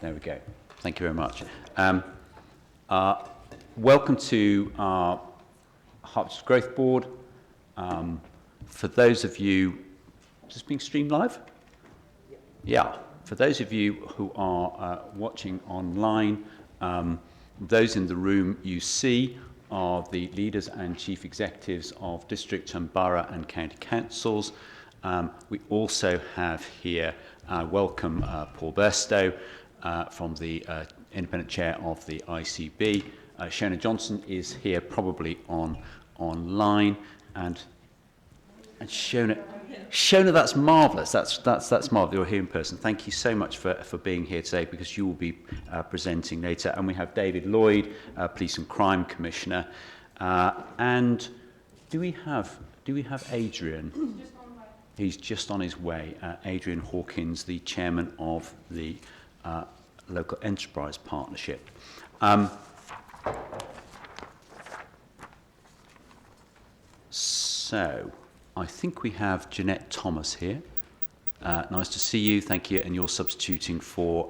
There we go. Thank you very much. Welcome to our Hertfordshire Growth Board. For those of you, is this being streamed live? Yeah. For those of you who are watching online, those in the room you see are the leaders and chief executives of district and borough and county councils. We also have here, welcome Paul Burstow from the independent chair of the ICB. Shona Johnson is here probably online, and Shona, that's marvellous. That's marvellous. You're here in person. Thank you so much for being here today, because you will be presenting later. And we have David Lloyd, Police and Crime Commissioner, and do we have Adrian? He's just on his way. Adrian Hawkins, the chairman of the Local Enterprise Partnership. So, I think we have Jeanette Thomas here. Nice to see you. Thank you. And you're substituting for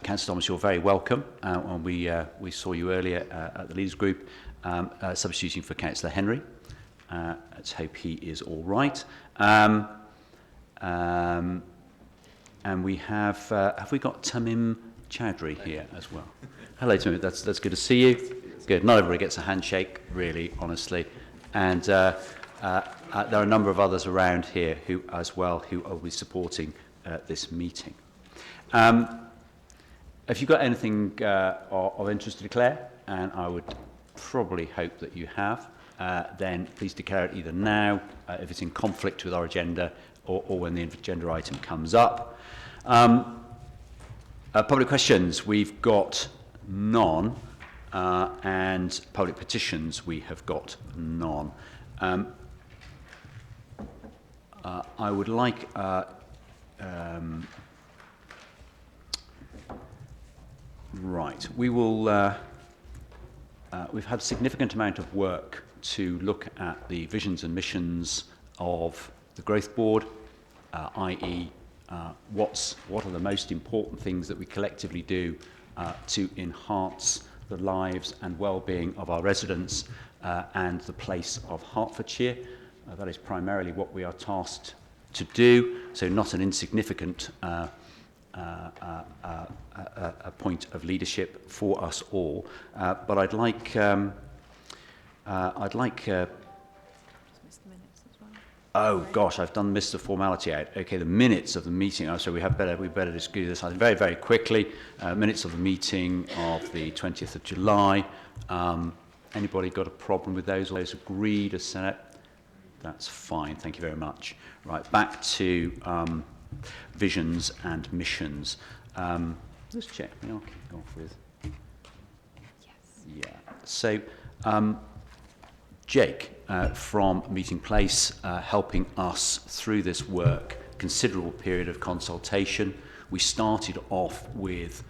Councillor Thomas. You're very welcome. And we saw you earlier at the Leaders Group, substituting for Councillor Henry. Let's hope he is all right. And we have we got Tamim Chowdhury here as well? Hello, Tamim. That's good to see you. Good. Not everybody gets a handshake, really, honestly. And there are a number of others around here who will be supporting this meeting. If you've got anything of interest to declare, and I would probably hope that you have, then please declare it either now, if it's in conflict with our agenda, or when the agenda item comes up. Public questions, we've got none, and public petitions, we have got none. I would like right, we will we've had a significant amount of work to look at the visions and missions of the Growth Board, i.e. what are the most important things that we collectively do to enhance the lives and well-being of our residents and the place of Hertfordshire. That is primarily what we are tasked to do, so not an insignificant a point of leadership for us all. But I'd like oh gosh, I've missed the formality out. Okay, the minutes of the meeting. Oh, so we better just do this very, very quickly. Minutes of the meeting of the 20th of July. Anybody got a problem with those? Or those agreed as Senate? That's fine. Thank you very much. Right, back to visions and missions. Let's check. I'll kick off with. Yes. Yeah. So. Jake from Meeting Place helping us through this work, considerable period of consultation. We started off with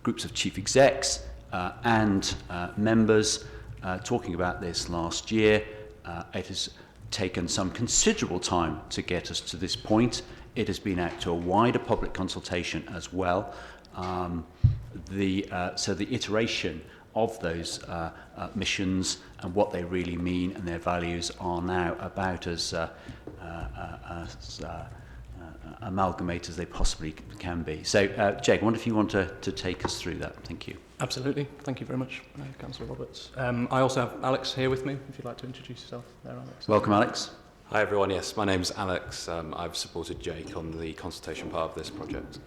groups of chief execs and members talking about this last year. It has taken some considerable time to get us to this point. It has been out to a wider public consultation as well. So the iteration of those missions and what they really mean and their values are now about as amalgamate as they possibly can be. So, Jake, I wonder if you want to take us through that. Thank you. Absolutely. Thank you very much, Councillor Roberts. I also have Alex here with me, if you'd like to introduce yourself there, Alex. Welcome, Alex. Hi, everyone. Yes, my name's Alex. I've supported Jake on the consultation part of this project.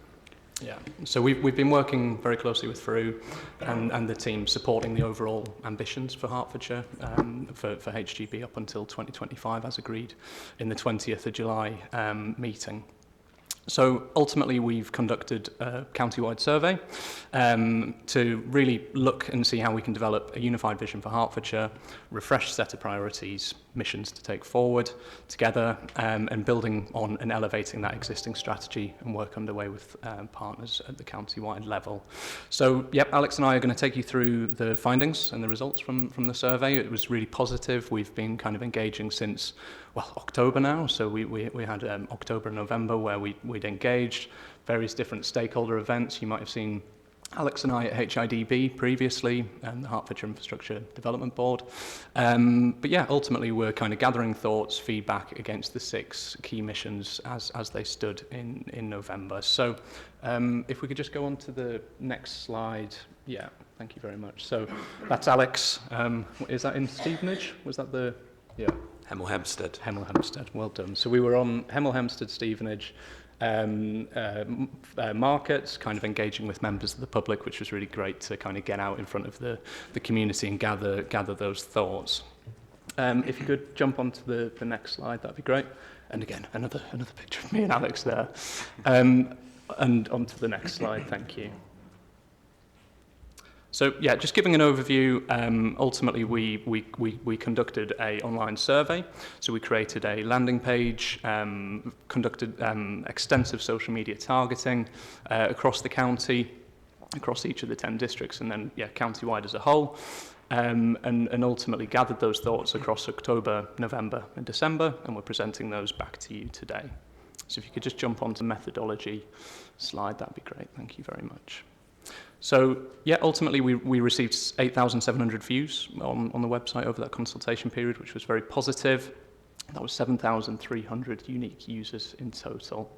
Yeah, so we've been working very closely with Farouk and the team supporting the overall ambitions for Hertfordshire for HGB up until 2025 as agreed in the 20th of July meeting. So ultimately we've conducted a county-wide survey to really look and see how we can develop a unified vision for Hertfordshire, refreshed set of priorities, missions to take forward together, and building on and elevating that existing strategy and work underway with partners at the county-wide level. So, yep, Alex and I are going to take you through the findings and the results from the survey. It was really positive. We've been kind of engaging since, well, October now. So we had October and November where we we'd engaged, various different stakeholder events. You might have seen Alex and I at HIDB previously, the Hertfordshire Infrastructure Development Board. But yeah, ultimately we're kind of gathering thoughts, feedback against the 6 key missions as they stood in November. So if we could just go on to the next slide. Yeah, thank you very much. So that's Alex. Is that in Stevenage? Was that the... Yeah. Hemel Hempstead. Hemel Hempstead, well done. So we were on Hemel Hempstead, Stevenage, markets, kind of engaging with members of the public, which was really great to kind of get out in front of the community and gather those thoughts. If you could jump onto the next slide, that'd be great. And again, another picture of me and Alex there. And onto the next slide, thank you. So yeah, just giving an overview, ultimately we conducted an online survey. So we created a landing page, conducted extensive social media targeting across the county, across each of the 10 districts, and then yeah, county-wide as a whole, and ultimately gathered those thoughts across October, November and December, and we're presenting those back to you today. So if you could just jump onto the methodology slide, that'd be great. Thank you very much. So, yeah, ultimately we received 8,700 views on the website over that consultation period, which was very positive. That was 7,300 unique users in total.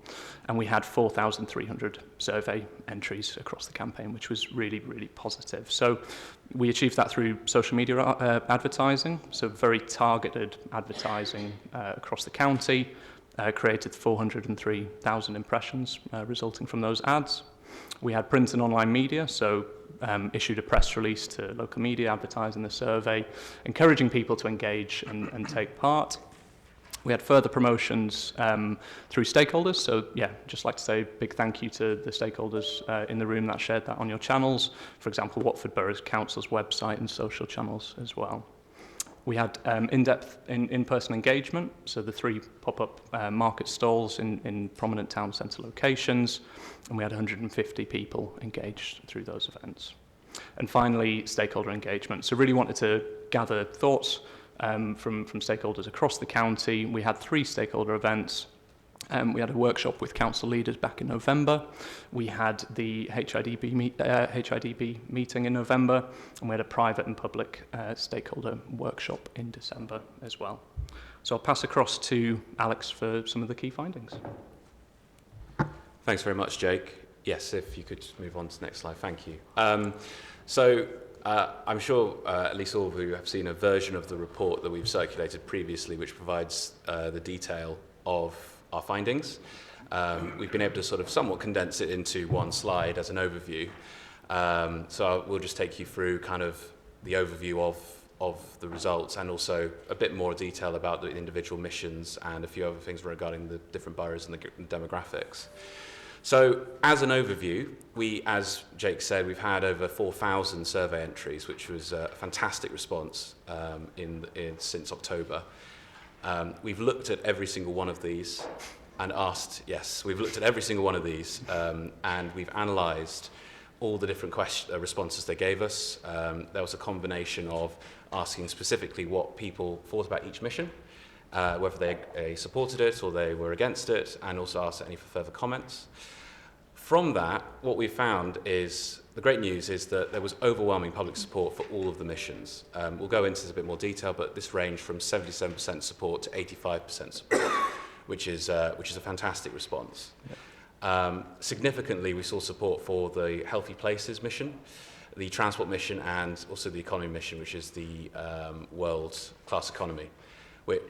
And we had 4,300 survey entries across the campaign, which was really, really positive. So we achieved that through social media advertising, so very targeted advertising across the county, created 403,000 impressions resulting from those ads. We had print and online media, so issued a press release to local media advertising the survey, encouraging people to engage and take part. We had further promotions through stakeholders, so yeah, just like to say a big thank you to the stakeholders in the room that shared that on your channels, for example, Watford Borough Council's website and social channels as well. We had in-depth in-person engagement, so the 3 pop-up market stalls in prominent town centre locations, and we had 150 people engaged through those events. And finally, stakeholder engagement. So really wanted to gather thoughts from stakeholders across the county. We had 3 stakeholder events. We had a workshop with council leaders back in November. We had the HIDB meeting in November, and we had a private and public stakeholder workshop in December as well. So I'll pass across to Alex for some of the key findings. Thanks very much, Jake. Yes, if you could move on to the next slide, thank you. I'm sure at least all of you have seen a version of the report that we've circulated previously, which provides the detail of our findings. We've been able to sort of somewhat condense it into one slide as an overview. So we'll just take you through kind of the overview of the results and also a bit more detail about the individual missions and a few other things regarding the different boroughs and the demographics. So as an overview, as Jake said, we've had over 4,000 survey entries, which was a fantastic response since October. We've looked at every single one of these and we've looked at every single one of these and we've analysed all the different responses they gave us. There was a combination of asking specifically what people thought about each mission, whether they supported it or they were against it, and also asked any further comments. From that, what we found is, the great news is that there was overwhelming public support for all of the missions. We'll go into this a bit more detail, but this ranged from 77% support to 85% support, which is a fantastic response. Yep. Significantly, we saw support for the Healthy Places mission, the transport mission, and also the economy mission, which is the world-class economy,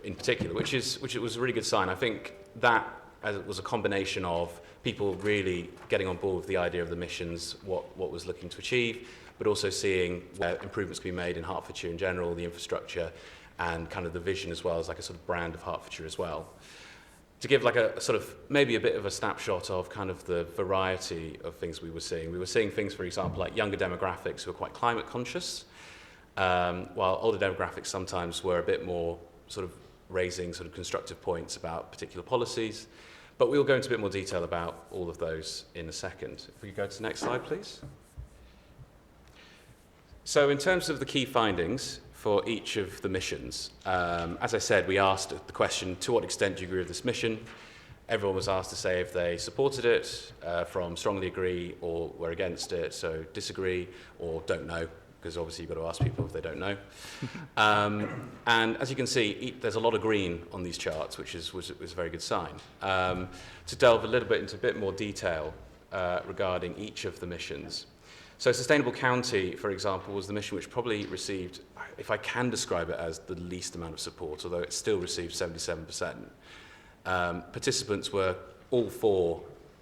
in particular, which was a really good sign. I think that was a combination of people really getting on board with the idea of the missions, what was looking to achieve, but also seeing where improvements can be made in Hertfordshire in general, the infrastructure, and kind of the vision as well as like a sort of brand of Hertfordshire as well. To give like a sort of maybe a bit of a snapshot of kind of the variety of things we were seeing things, for example, like younger demographics who are quite climate conscious, while older demographics sometimes were a bit more sort of raising sort of constructive points about particular policies. But we'll go into a bit more detail about all of those in a second. If we could go to the next slide, please. So in terms of the key findings for each of the missions, as I said, we asked the question, to what extent do you agree with this mission? Everyone was asked to say if they supported it, from strongly agree or were against it, so disagree or don't know, because obviously you've got to ask people if they don't know. And as you can see, there's a lot of green on these charts, which was a very good sign. To delve a little bit into a bit more detail regarding each of the missions. So Sustainable County, for example, was the mission which probably received, if I can describe it as the least amount of support, although it still received 77%. Participants were all for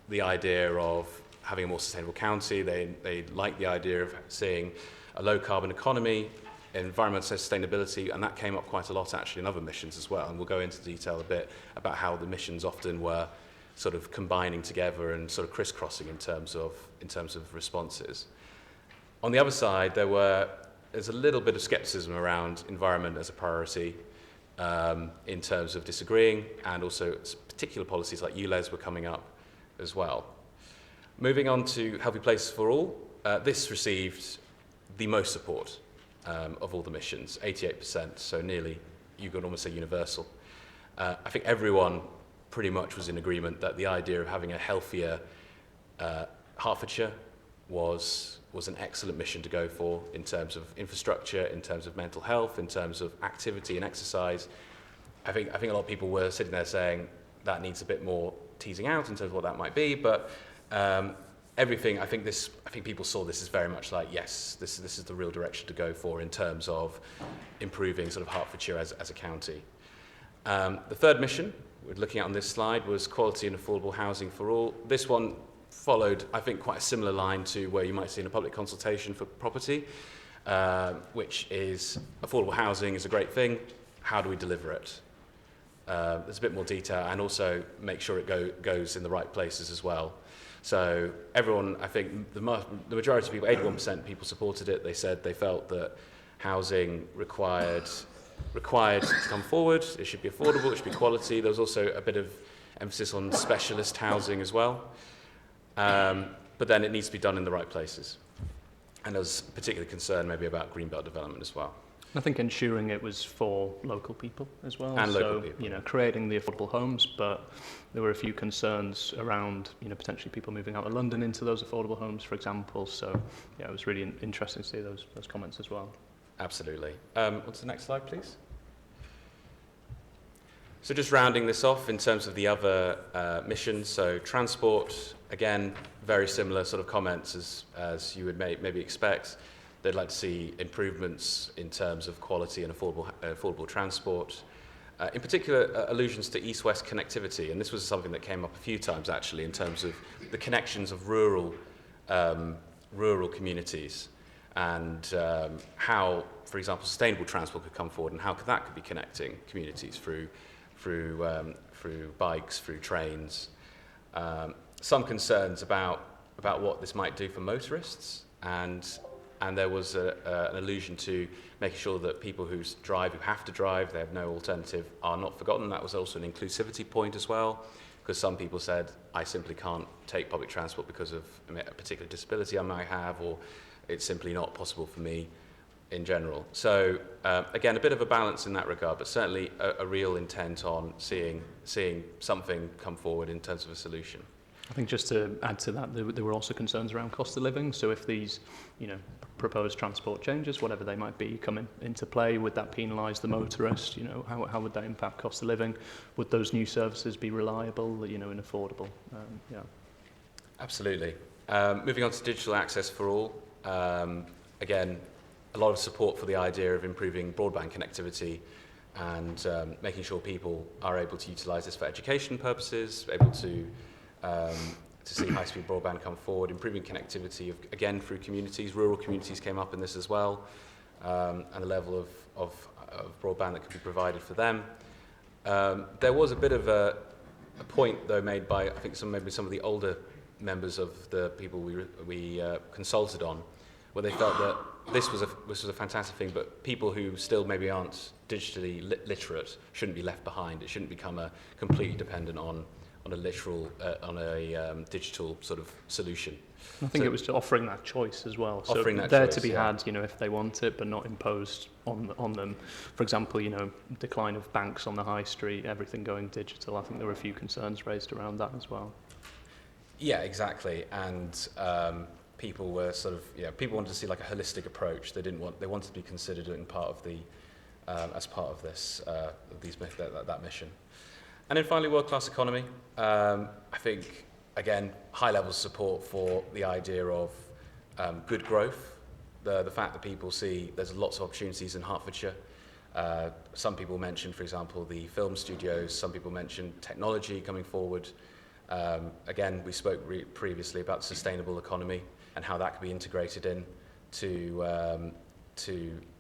the idea of having a more sustainable county. They liked the idea of seeing a low carbon economy, environmental sustainability, and that came up quite a lot actually in other missions as well. And we'll go into detail a bit about how the missions often were sort of combining together and sort of crisscrossing in terms of responses. On the other side, there's a little bit of skepticism around environment as a priority, in terms of disagreeing, and also particular policies like ULEZ were coming up as well. Moving on to Healthy Places for All, this received the most support of all the missions, 88%, so nearly, you could almost say universal. I think everyone pretty much was in agreement that the idea of having a healthier Hertfordshire was an excellent mission to go for in terms of infrastructure, in terms of mental health, in terms of activity and exercise. I think a lot of people were sitting there saying that needs a bit more teasing out in terms of what that might be, but everything, I think people saw this as very much like, yes, this is the real direction to go for in terms of improving sort of Hertfordshire as a county. The third mission we're looking at on this slide was quality and affordable housing for all. This one followed, I think, quite a similar line to where you might see in a public consultation for property, which is affordable housing is a great thing. How do we deliver it? There's a bit more detail, and also make sure it goes in the right places as well. So everyone, I think the majority of people, 81% of people supported it. They said they felt that housing required to come forward. It should be affordable, it should be quality. There was also a bit of emphasis on specialist housing as well. But then it needs to be done in the right places. And there was particular concern maybe about greenbelt development as well. I think ensuring it was for local people as well. And so, local people. You know, creating the affordable homes, but there were a few concerns around, you know, potentially people moving out of London into those affordable homes, for example. So, yeah, it was really interesting to see those comments as well. Absolutely. On to the next slide, please. So just rounding this off in terms of the other missions, so transport, again, very similar sort of comments as you would maybe expect. They'd like to see improvements in terms of quality and affordable transport. In particular, allusions to east-west connectivity, and this was something that came up a few times actually in terms of the connections of rural communities, and how, for example, sustainable transport could come forward, and how that could be connecting communities through bikes, through trains. Some concerns about what this might do for motorists, and there was an allusion to making sure that people who have to drive, they have no alternative, are not forgotten. That was also an inclusivity point as well, because some people said, I simply can't take public transport because of a particular disability I might have, or it's simply not possible for me in general. So again, a bit of a balance in that regard, but certainly a real intent on seeing something come forward in terms of a solution. I think just to add to that, there were also concerns around cost of living. So if these, you know, proposed transport changes, whatever they might be, come into play, would that penalise the motorist? You know, how would that impact cost of living? Would those new services be reliable, you know, and affordable? Yeah. Absolutely. Moving on to digital access for all. Again, a lot of support for the idea of improving broadband connectivity and making sure people are able to utilise this for education purposes, able to see high-speed broadband come forward, improving connectivity, again, through communities. Rural communities came up in this as well, and the level of broadband that could be provided for them. There was a bit of a point, though, made by, I think, maybe some of the older members of the people we consulted on, where they felt that this was a fantastic thing, but people who still maybe aren't digitally literate shouldn't be left behind. It shouldn't become completely dependent on on a literal, digital sort of solution. I think it was offering that choice as well. So Offering that there choice, to be yeah. had, if they want it, but not imposed on them. For example, decline of banks on the high street, everything going digital. I think there were a few concerns raised around that as well. Yeah, exactly. And people were people wanted to see like a holistic approach. They wanted to be considered in part of the, as part of this, that mission. And then finally, world-class economy. I think, again, high levels of support for the idea of good growth. The fact that people see there's lots of opportunities in Hertfordshire. Some people mentioned, for example, the film studios. Some people mentioned technology coming forward. Again, we spoke previously about the sustainable economy and how that could be integrated in to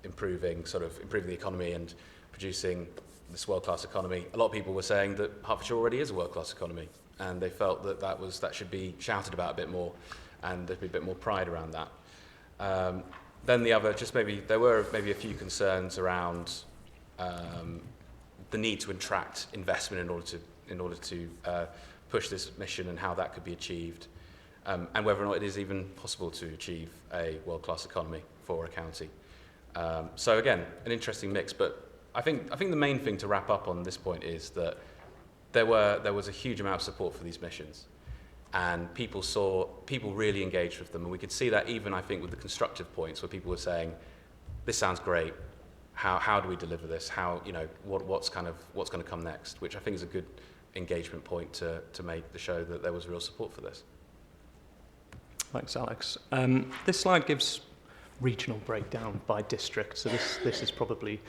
improving the economy and producing this world-class economy. A lot of people were saying that Hertfordshire already is a world-class economy, and they felt that should be shouted about a bit more, and there'd be a bit more pride around that. Then the other, there were maybe a few concerns around the need to attract investment in order to push this mission and how that could be achieved, and whether or not it is even possible to achieve a world-class economy for a county. So again, an interesting mix, but I think the main thing to wrap up on this point is that there was a huge amount of support for these missions, and people really engaged with them, and we could see that even, I think, with the constructive points where people were saying, this sounds great, how do we deliver this, what's going to come next, which I think is a good engagement point to make the show that there was real support for this. Thanks, Alex. This slide gives regional breakdown by district, so this is probably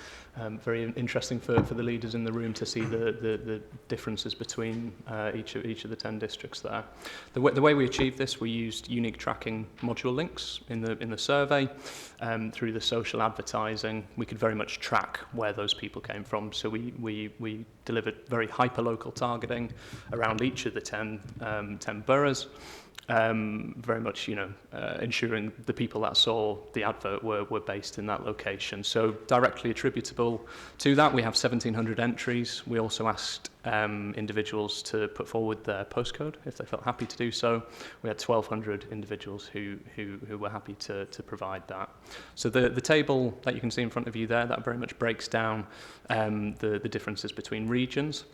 very interesting for the leaders in the room to see the differences between each of the 10 districts there. The way we achieved this, we used unique tracking module links in the survey. Through the social advertising, we could very much track where those people came from, so we delivered very hyper-local targeting around each of the 10 boroughs. Very much, ensuring the people that saw the advert were based in that location. So directly attributable to that, we have 1,700 entries. We also asked individuals to put forward their postcode if they felt happy to do so. We had 1,200 individuals who were happy to provide that. So the table that you can see in front of you there, that very much breaks down the differences between regions.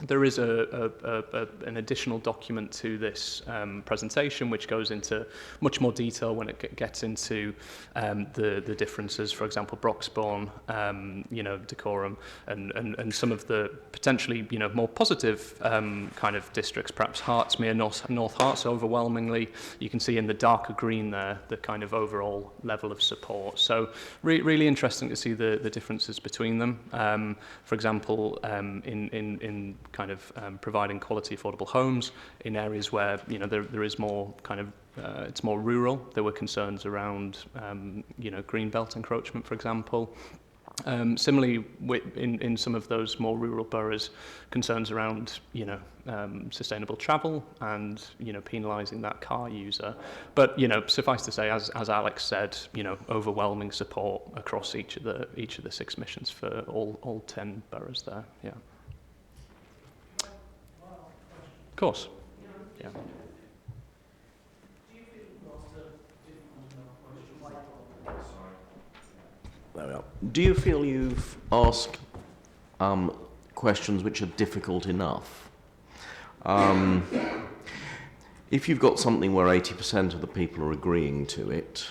There is an additional document to this presentation which goes into much more detail when it gets into the differences, for example, Broxbourne, Dacorum, and some of the potentially more positive kind of districts, perhaps Hertsmere, North Herts overwhelmingly. You can see in the darker green there the kind of overall level of support. So really interesting to see the differences between them. For example, in kind of providing quality affordable homes in areas where there is more kind of it's more rural. There were concerns around greenbelt encroachment, for example. Similarly, in some of those more rural boroughs, concerns around sustainable travel and penalising that car user. But suffice to say, as Alex said, overwhelming support across each of the 6 missions for all 10 boroughs there. Yeah. Of course. Yeah. There we are. Do you feel you've asked questions which are difficult enough? If you've got something where 80% of the people are agreeing to it,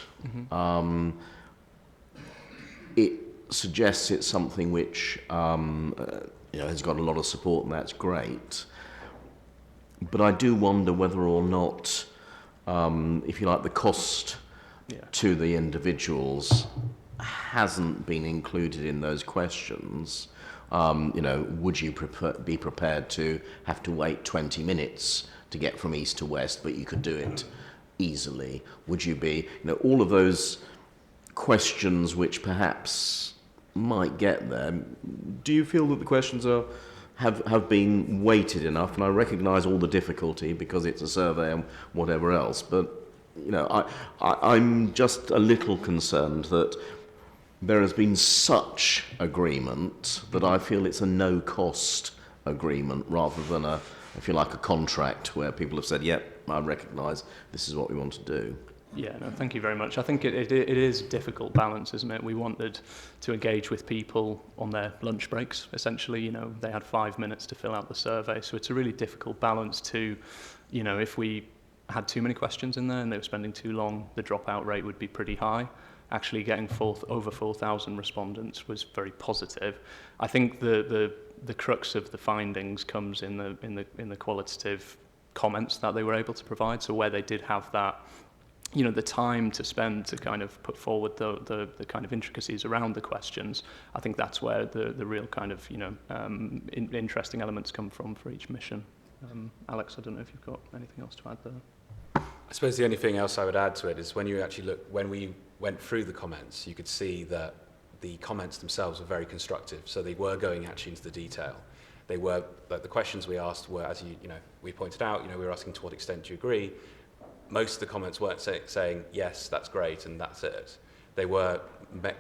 it suggests it's something which has got a lot of support, and that's great. But I do wonder whether or not, if you like, the cost to the individuals hasn't been included in those questions. Would you be prepared to have to wait 20 minutes to get from east to west, but you could do it easily? Would you be, all of those questions which perhaps might get there, do you feel that the questions have been weighted enough? And I recognise all the difficulty because it's a survey and whatever else, but I'm just a little concerned that there has been such agreement that I feel it's a no-cost agreement rather than if you like, a contract where people have said, yep, I recognise this is what we want to do. Yeah, no, thank you very much. I think it is a difficult balance, isn't it? We wanted to engage with people on their lunch breaks, essentially. You know, they had 5 minutes to fill out the survey, so it's a really difficult balance to, you know, if we had too many questions in there and they were spending too long, the dropout rate would be pretty high. Actually getting over 4,000 respondents was very positive. I think the crux of the findings comes in the qualitative comments that they were able to provide. So where they did have that, you know, the time to spend to kind of put forward the kind of intricacies around the questions, I think that's where the real kind of, you know, interesting elements come from for each mission. Alex, I don't know if you've got anything else to add there. I suppose the only thing else I would add to it is when you actually look, when we went through the comments, you could see that the comments themselves were very constructive. So they were going actually into the detail. They were, like the questions we asked were, as you know, we pointed out, you know, we were asking to what extent do you agree. Most of the comments weren't saying, yes, that's great, and that's it. They were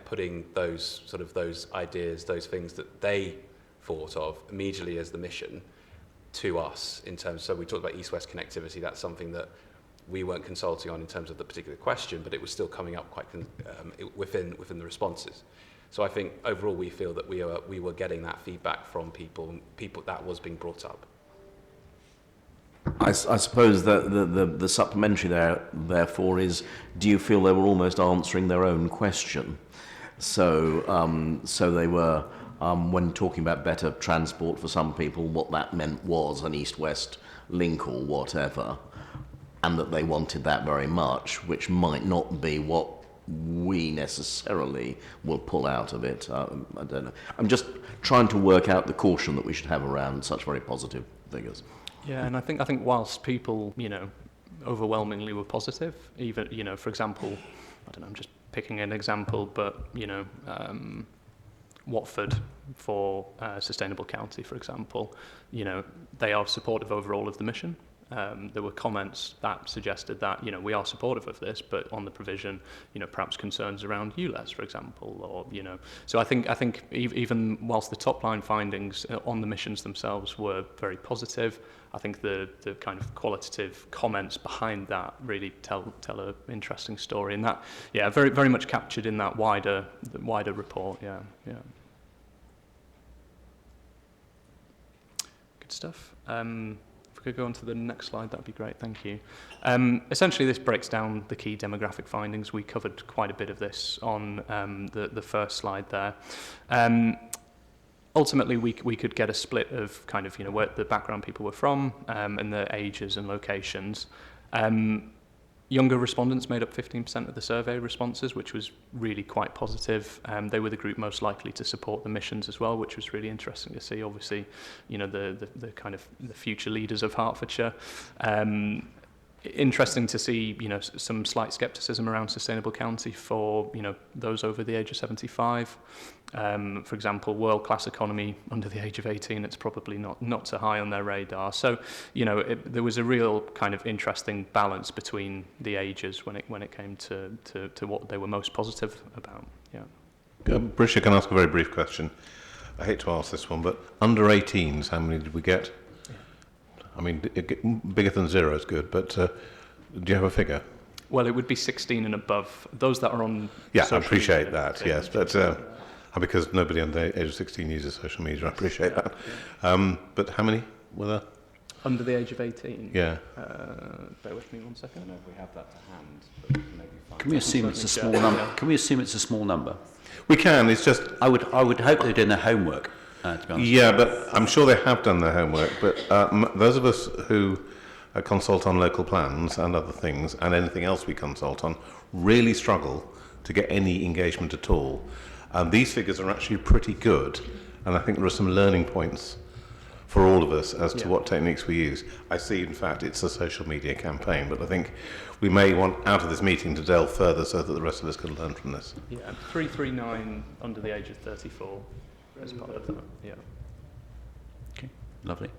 putting those sort of those ideas, those things that they thought of immediately as the mission to us in terms, so we talked about east-west connectivity, that's something that we weren't consulting on in terms of the particular question, but it was still coming up quite within the responses. So I think overall we feel that we were getting that feedback from people that was being brought up. I suppose that the supplementary there, therefore, is, do you feel they were almost answering their own question? So, so they were, when talking about better transport for some people, what that meant was an east-west link or whatever, and that they wanted that very much, which might not be what we necessarily will pull out of it. I don't know. I'm just trying to work out the caution that we should have around such very positive figures. Yeah, and I think whilst people, you know, overwhelmingly were positive, even, you know, for example, I don't know, I'm just picking an example, but, you know, Watford for Sustainable County, for example, you know, they are supportive overall of the mission. There were comments that suggested that, you know, we are supportive of this, but on the provision, you know, perhaps concerns around ULEZ, for example, or, you know, so I think even whilst the top line findings on the missions themselves were very positive, I think the kind of qualitative comments behind that really tell an interesting story, and that, yeah, very, very much captured in that wider report. Yeah. Good stuff. If we could go on to the next slide, that would be great, thank you. Essentially, this breaks down the key demographic findings. We covered quite a bit of this on the first slide there. Ultimately, we could get a split of kind of, you know, where the background people were from and their ages and locations. Younger respondents made up 15% of the survey responses, which was really quite positive. They were the group most likely to support the missions as well, which was really interesting to see. Obviously, you know, the kind of the future leaders of Hertfordshire. Interesting to see, you know, some slight scepticism around Sustainable County for, you know, those over the age of 75. For example, world-class economy under the age of 18, it's probably not so high on their radar. So, you know, there was a real kind of interesting balance between the ages when it came to what they were most positive about. Yeah. Brisha, can I ask a very brief question? I hate to ask this one, but under 18s, how many did we get? I mean, bigger than 0 is good, but do you have a figure? Well, it would be 16 and above. Those that are on yeah, I social appreciate media, that, yes, but because nobody under the age of 16 uses social media, I appreciate that. But how many were there? Under the age of 18? Yeah. Bear with me 1 second. I don't know if we have that to hand, but we can maybe find Can we assume it's a small number? Can we assume it's a small number? We can, it's just... I would hope they'd done their homework, to be honest. Yeah, but I'm sure they have done their homework, but those of us who consult on local plans and other things, and anything else we consult on, really struggle to get any engagement at all. These figures are actually pretty good, and I think there are some learning points for all of us as to what techniques we use. I see, in fact, it's a social media campaign, but I think we may want, out of this meeting, to delve further so that the rest of us can learn from this. Yeah, 339 under the age of 34 as part of that, yeah. Okay, lovely.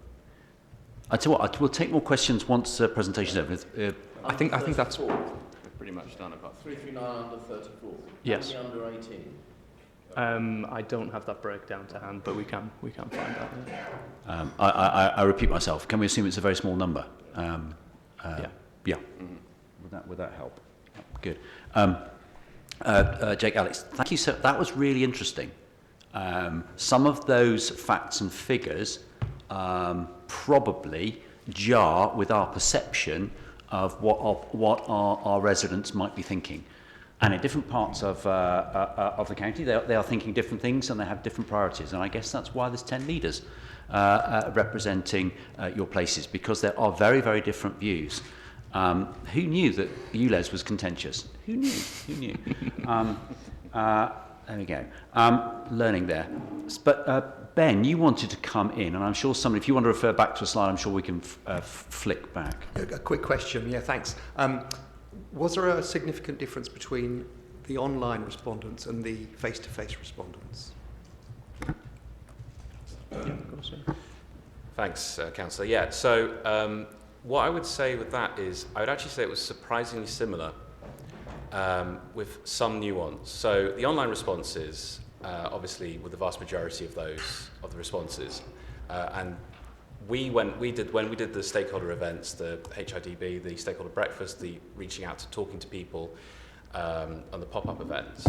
I tell you what, we'll take more questions once the presentation's over. I think that's... We've pretty much done about 339 under 34. Yes. How many under 18? I don't have that breakdown to hand, but we can find that. Yeah. I repeat myself. Can we assume it's a very small number? Yeah. Yeah. Would that help? Good. Jake, Alex, thank you. So that was really interesting. Some of those facts and figures probably jar with our perception of what our residents might be thinking. And in different parts of the county, they are thinking different things and they have different priorities. And I guess that's why there's 10 leaders representing your places, because there are very, very different views. Who knew that ULEZ was contentious? Who knew? Who knew? There we go. Learning there. But Ben, you wanted to come in, and I'm sure if you want to refer back to a slide, I'm sure we can flick back. A quick question. Yeah, thanks. Was there a significant difference between the online respondents and the face-to-face respondents? Yeah, of course. Yeah. Thanks, Councillor. Yeah, so what I would say with that is I would actually say it was surprisingly similar with some nuance. So the online responses, obviously, were the vast majority of the responses. And when we did the stakeholder events, the HIDB, the stakeholder breakfast, the reaching out to talking to people on the pop-up events,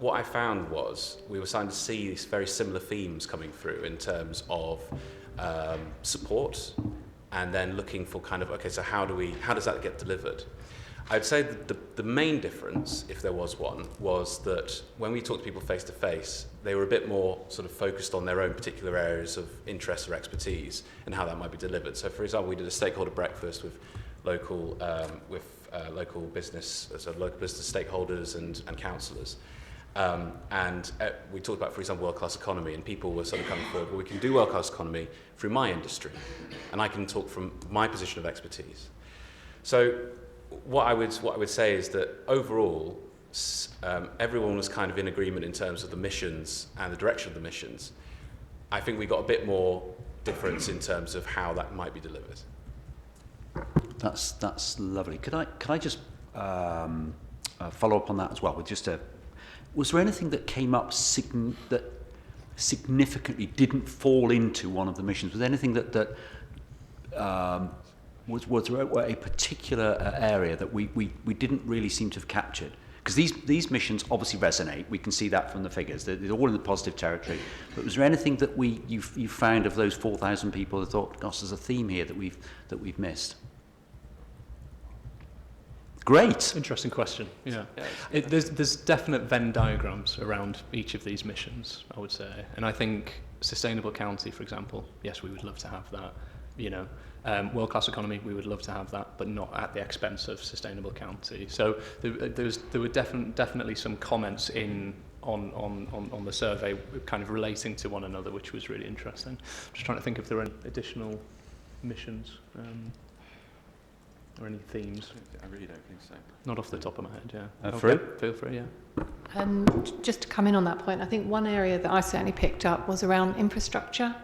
what I found was we were starting to see these very similar themes coming through in terms of support, and then looking for kind of, okay, so how does that get delivered? I'd say that the main difference, if there was one, was that when we talked to people face to face, they were a bit more sort of focused on their own particular areas of interest or expertise and how that might be delivered. So, for example, we did a stakeholder breakfast with local business stakeholders and councillors. And we talked about, for example, world-class economy, and people were sort of coming forward, well, we can do world-class economy through my industry, and I can talk from my position of expertise. So what I would say is that overall, everyone was kind of in agreement in terms of the missions and the direction of the missions. I think we got a bit more difference in terms of how that might be delivered. That's lovely. Could I just follow up on that as well with just a? Was there anything that came up that significantly didn't fall into one of the missions? Was there anything that was there a particular area that we didn't really seem to have captured? Because these missions obviously resonate. We can see that from the figures. They're all in the positive territory. But was there anything that you found of those 4,000 people that thought, gosh, there's a theme here that we've missed? Great. Interesting question. Yeah. There's definite Venn diagrams around each of these missions, I would say. And I think sustainable county, for example, yes, we would love to have that. You know, world-class economy, we would love to have that, but not at the expense of sustainable county. So there were definitely some comments on the survey kind of relating to one another, which was really interesting. Just trying to think if there are any additional missions. Or any themes? I really don't think so. Not off the top of my head, yeah. Feel free, yeah. Just to come in on that point, I think one area that I certainly picked up was around infrastructure.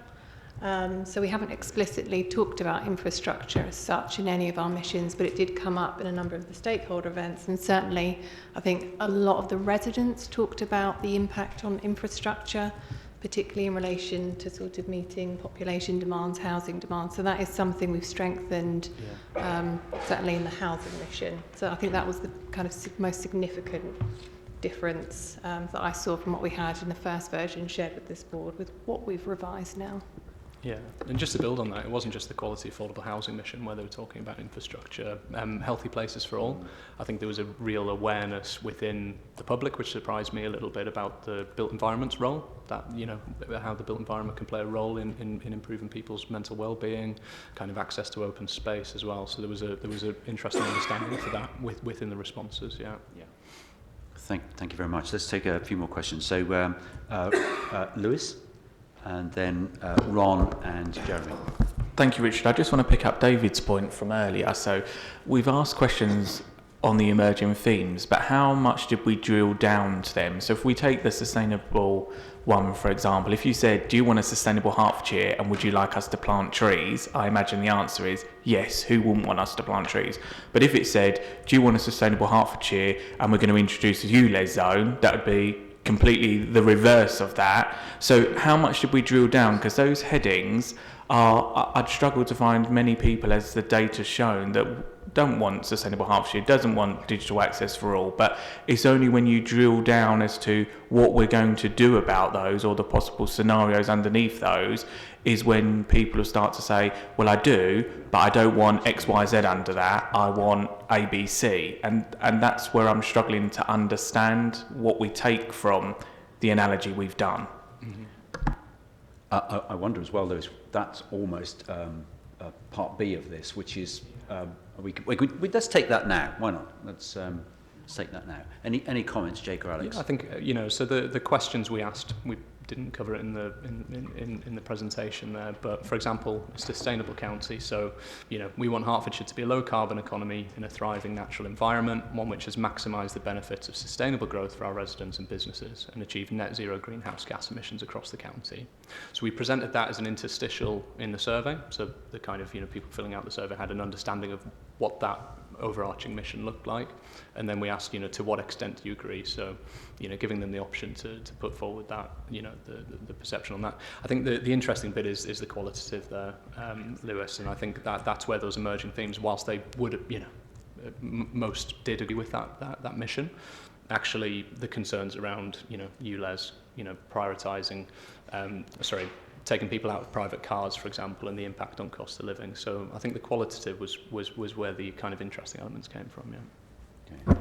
So we haven't explicitly talked about infrastructure as such in any of our missions, but it did come up in a number of the stakeholder events. And certainly, I think a lot of the residents talked about the impact on infrastructure, particularly in relation to sort of meeting population demands, housing demands. So that is something we've strengthened, certainly in the housing mission. So I think that was the kind of most significant difference that I saw from what we had in the first version shared with this board with what we've revised now. Yeah, and just to build on that, it wasn't just the quality affordable housing mission where they were talking about infrastructure, healthy places for all. I think there was a real awareness within the public, which surprised me a little bit, about the built environment's role, that, you know, how the built environment can play a role in improving people's mental well-being, kind of access to open space as well. So there was a interesting understanding for that within the responses, yeah. Thank you very much. Let's take a few more questions. So, Lewis, and then Ron and Jeremy. Thank you, Richard. I just want to pick up David's point from earlier. So we've asked questions on the emerging themes, but how much did we drill down to them? So if we take the sustainable one, for example, if you said, do you want a sustainable Hertfordshire and would you like us to plant trees? I imagine the answer is yes, who wouldn't want us to plant trees? But if it said, do you want a sustainable Hertfordshire and we're going to introduce a ULEZ zone, that would be completely the reverse of that. So how much did we drill down? Because those headings I'd struggle to find many people, as the data's shown, that don't want Sustainable Hertfordshire, doesn't want digital access for all, but it's only when you drill down as to what we're going to do about those, or the possible scenarios underneath those, is when people will start to say, well, I do, but I don't want X, Y, Z under that, I want A, B, C. And that's where I'm struggling to understand what we take from the analogy we've done. Mm-hmm. I wonder as well, that's almost part B of this, which is, let's take that now. Why not? Let's take that now. Any comments, Jake or Alex? Yeah, I think, so the questions we asked, we didn't cover it in the presentation there, but for example, a sustainable county. So, we want Hertfordshire to be a low carbon economy in a thriving natural environment, one which has maximised the benefits of sustainable growth for our residents and businesses and achieved net zero greenhouse gas emissions across the county. So we presented that as an interstitial in the survey. So the kind of, people filling out the survey had an understanding of what that overarching mission looked like, and then we asked, to what extent do you agree? So, giving them the option to put forward that, the perception on that. I think the interesting bit is the qualitative there, Lewis, and I think that's where those emerging themes, whilst they would, most did agree with that mission, actually the concerns around, ULEZ, prioritising, taking people out of private cars, for example, and the impact on cost of living. So I think the qualitative was where the kind of interesting elements came from, yeah. Okay.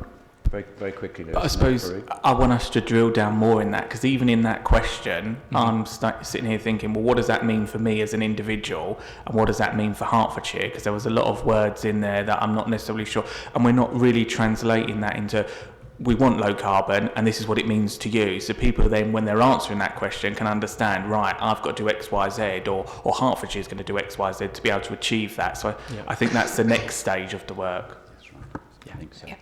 Very, very quickly, Lewis. I suppose I want us to drill down more in that, because even in that question, I'm sitting here thinking, well, what does that mean for me as an individual, and what does that mean for Hertfordshire? Because there was a lot of words in there that I'm not necessarily sure, and we're not really translating that into, we want low carbon and this is what it means to you. So people then, when they're answering that question, can understand, right, I've got to do X, Y, Z, or Hertfordshire is going to do X, Y, Z to be able to achieve that. So I think that's the next stage of the work. That's right. Yeah, I think so. Yeah.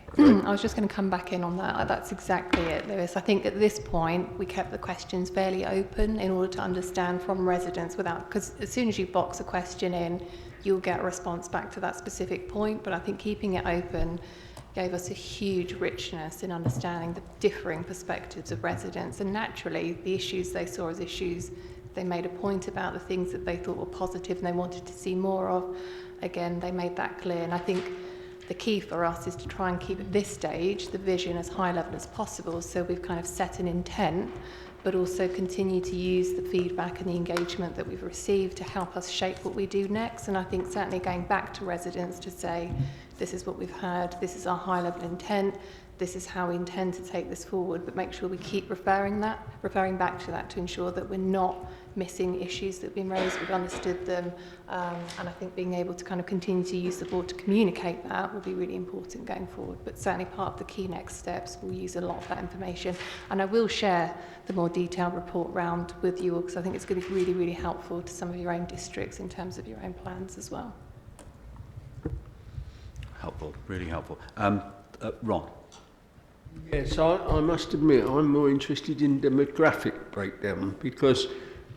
I was just going to come back in on that. That's exactly it, Lewis. I think at this point we kept the questions fairly open in order to understand from residents because as soon as you box a question in, you'll get a response back to that specific point. But I think keeping it open gave us a huge richness in understanding the differing perspectives of residents, and naturally the issues they saw as issues, they made a point about the things that they thought were positive and they wanted to see more of. Again, they made that clear, and I think the key for us is to try and keep at this stage the vision as high level as possible, so we've kind of set an intent but also continue to use the feedback and the engagement that we've received to help us shape what we do next. And I think certainly going back to residents to say, this is what we've heard, this is our high level intent, this is how we intend to take this forward, but make sure we keep referring back to that to ensure that we're not missing issues that have been raised, we've understood them, and I think being able to kind of continue to use the board to communicate that will be really important going forward. But certainly part of the key next steps, we'll use a lot of that information, and I will share the more detailed report round with you all, because I think it's going to be really, really helpful to some of your own districts in terms of your own plans as well. Helpful, really helpful. Ron. Yes, I must admit I'm more interested in demographic breakdown, because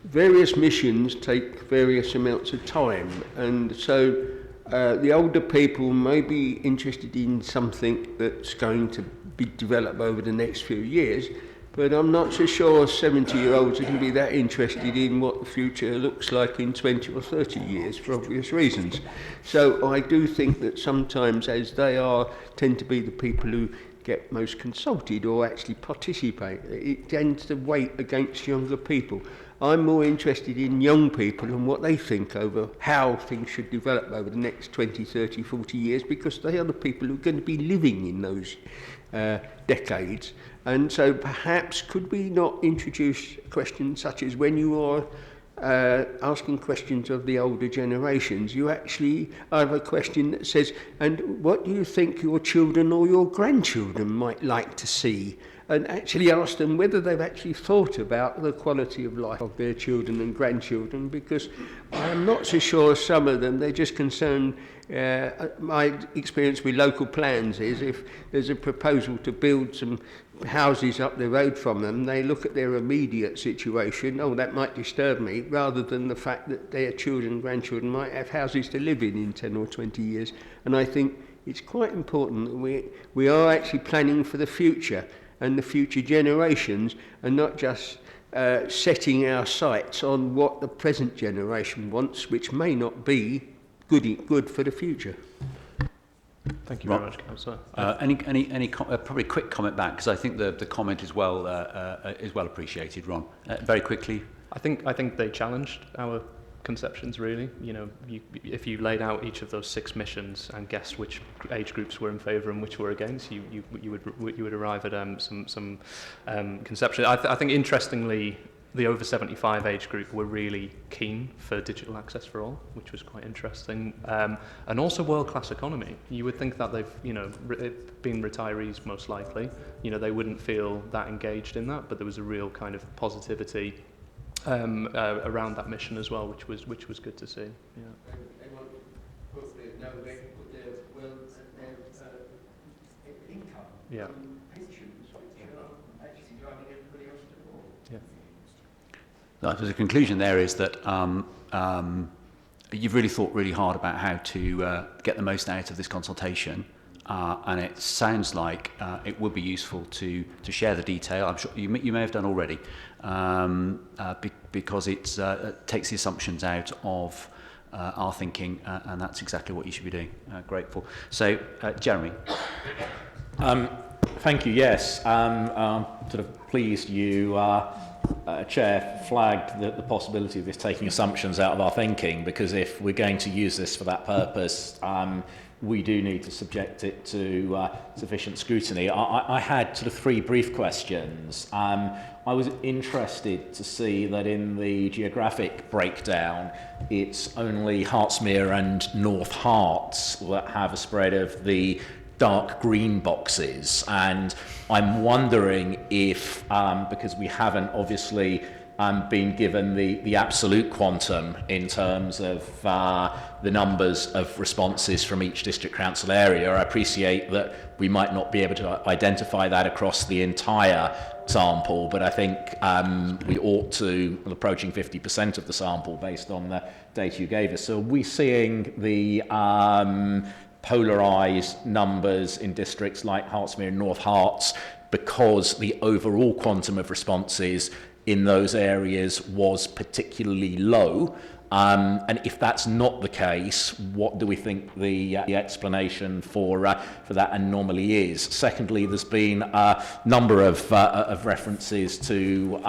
various missions take various amounts of time, and so the older people may be interested in something that's going to be developed over the next few years, but I'm not so sure 70-year-olds are going to be that interested in what the future looks like in 20 or 30 years for obvious reasons. So I do think that sometimes, as they tend to be the people who get most consulted or actually participate, it tends to weigh against younger people. I'm more interested in young people and what they think over how things should develop over the next 20, 30, 40 years, because they are the people who are going to be living in those decades. And so perhaps could we not introduce questions such as, when you are asking questions of the older generations, you actually have a question that says, and what do you think your children or your grandchildren might like to see? And actually ask them whether they've actually thought about the quality of life of their children and grandchildren, because I'm not so sure some of them, they're just concerned. My experience with local plans is, if there's a proposal to build some houses up the road from them, they look at their immediate situation, oh, that might disturb me, rather than the fact that their children and grandchildren might have houses to live in 10 or 20 years. And I think it's quite important that we are actually planning for the future. and the future generations, and not just setting our sights on what the present generation wants, which may not be good for the future. Thank you very much, Councillor. Probably a quick comment back, because I think the comment is well appreciated, Ron. Very quickly. I think they challenged our conceptions, really. You know, if you laid out each of those 6 missions and guessed which age groups were in favour and which were against, you would arrive at some conception. I think interestingly, the over 75 age group were really keen for digital access for all, which was quite interesting, and also world-class economy. You would think that they've, been retirees most likely, they wouldn't feel that engaged in that, but there was a real kind of positivity around that mission as well, which was good to see. Yeah. They want to put their wealth and their income on pensions, which are actually driving everybody else to war. Yeah. The conclusion there is that you've really thought really hard about how to get the most out of this consultation. And it sounds like it would be useful to share the detail. I'm sure you may have done already, because it takes the assumptions out of our thinking, and that's exactly what you should be doing. Grateful. So, Jeremy. Thank you. Yes, I'm sort of pleased you, Chair, flagged the possibility of this taking assumptions out of our thinking, because if we're going to use this for that purpose, we do need to subject it to sufficient scrutiny. I had sort of 3 brief questions. I was interested to see that in the geographic breakdown, it's only Hertfordshire and North Herts that have a spread of the dark green boxes, and I'm wondering if, because we haven't obviously been given the absolute quantum in terms of the numbers of responses from each district council area. I appreciate that we might not be able to identify that across the entire sample, but I think we ought to, approaching 50% of the sample based on the data you gave us. So are we seeing the polarised numbers in districts like Hertfordshire and North Herts because the overall quantum of responses in those areas was particularly low? And if that's not the case, what do we think the explanation for that anomaly is? Secondly, there's been a number of references to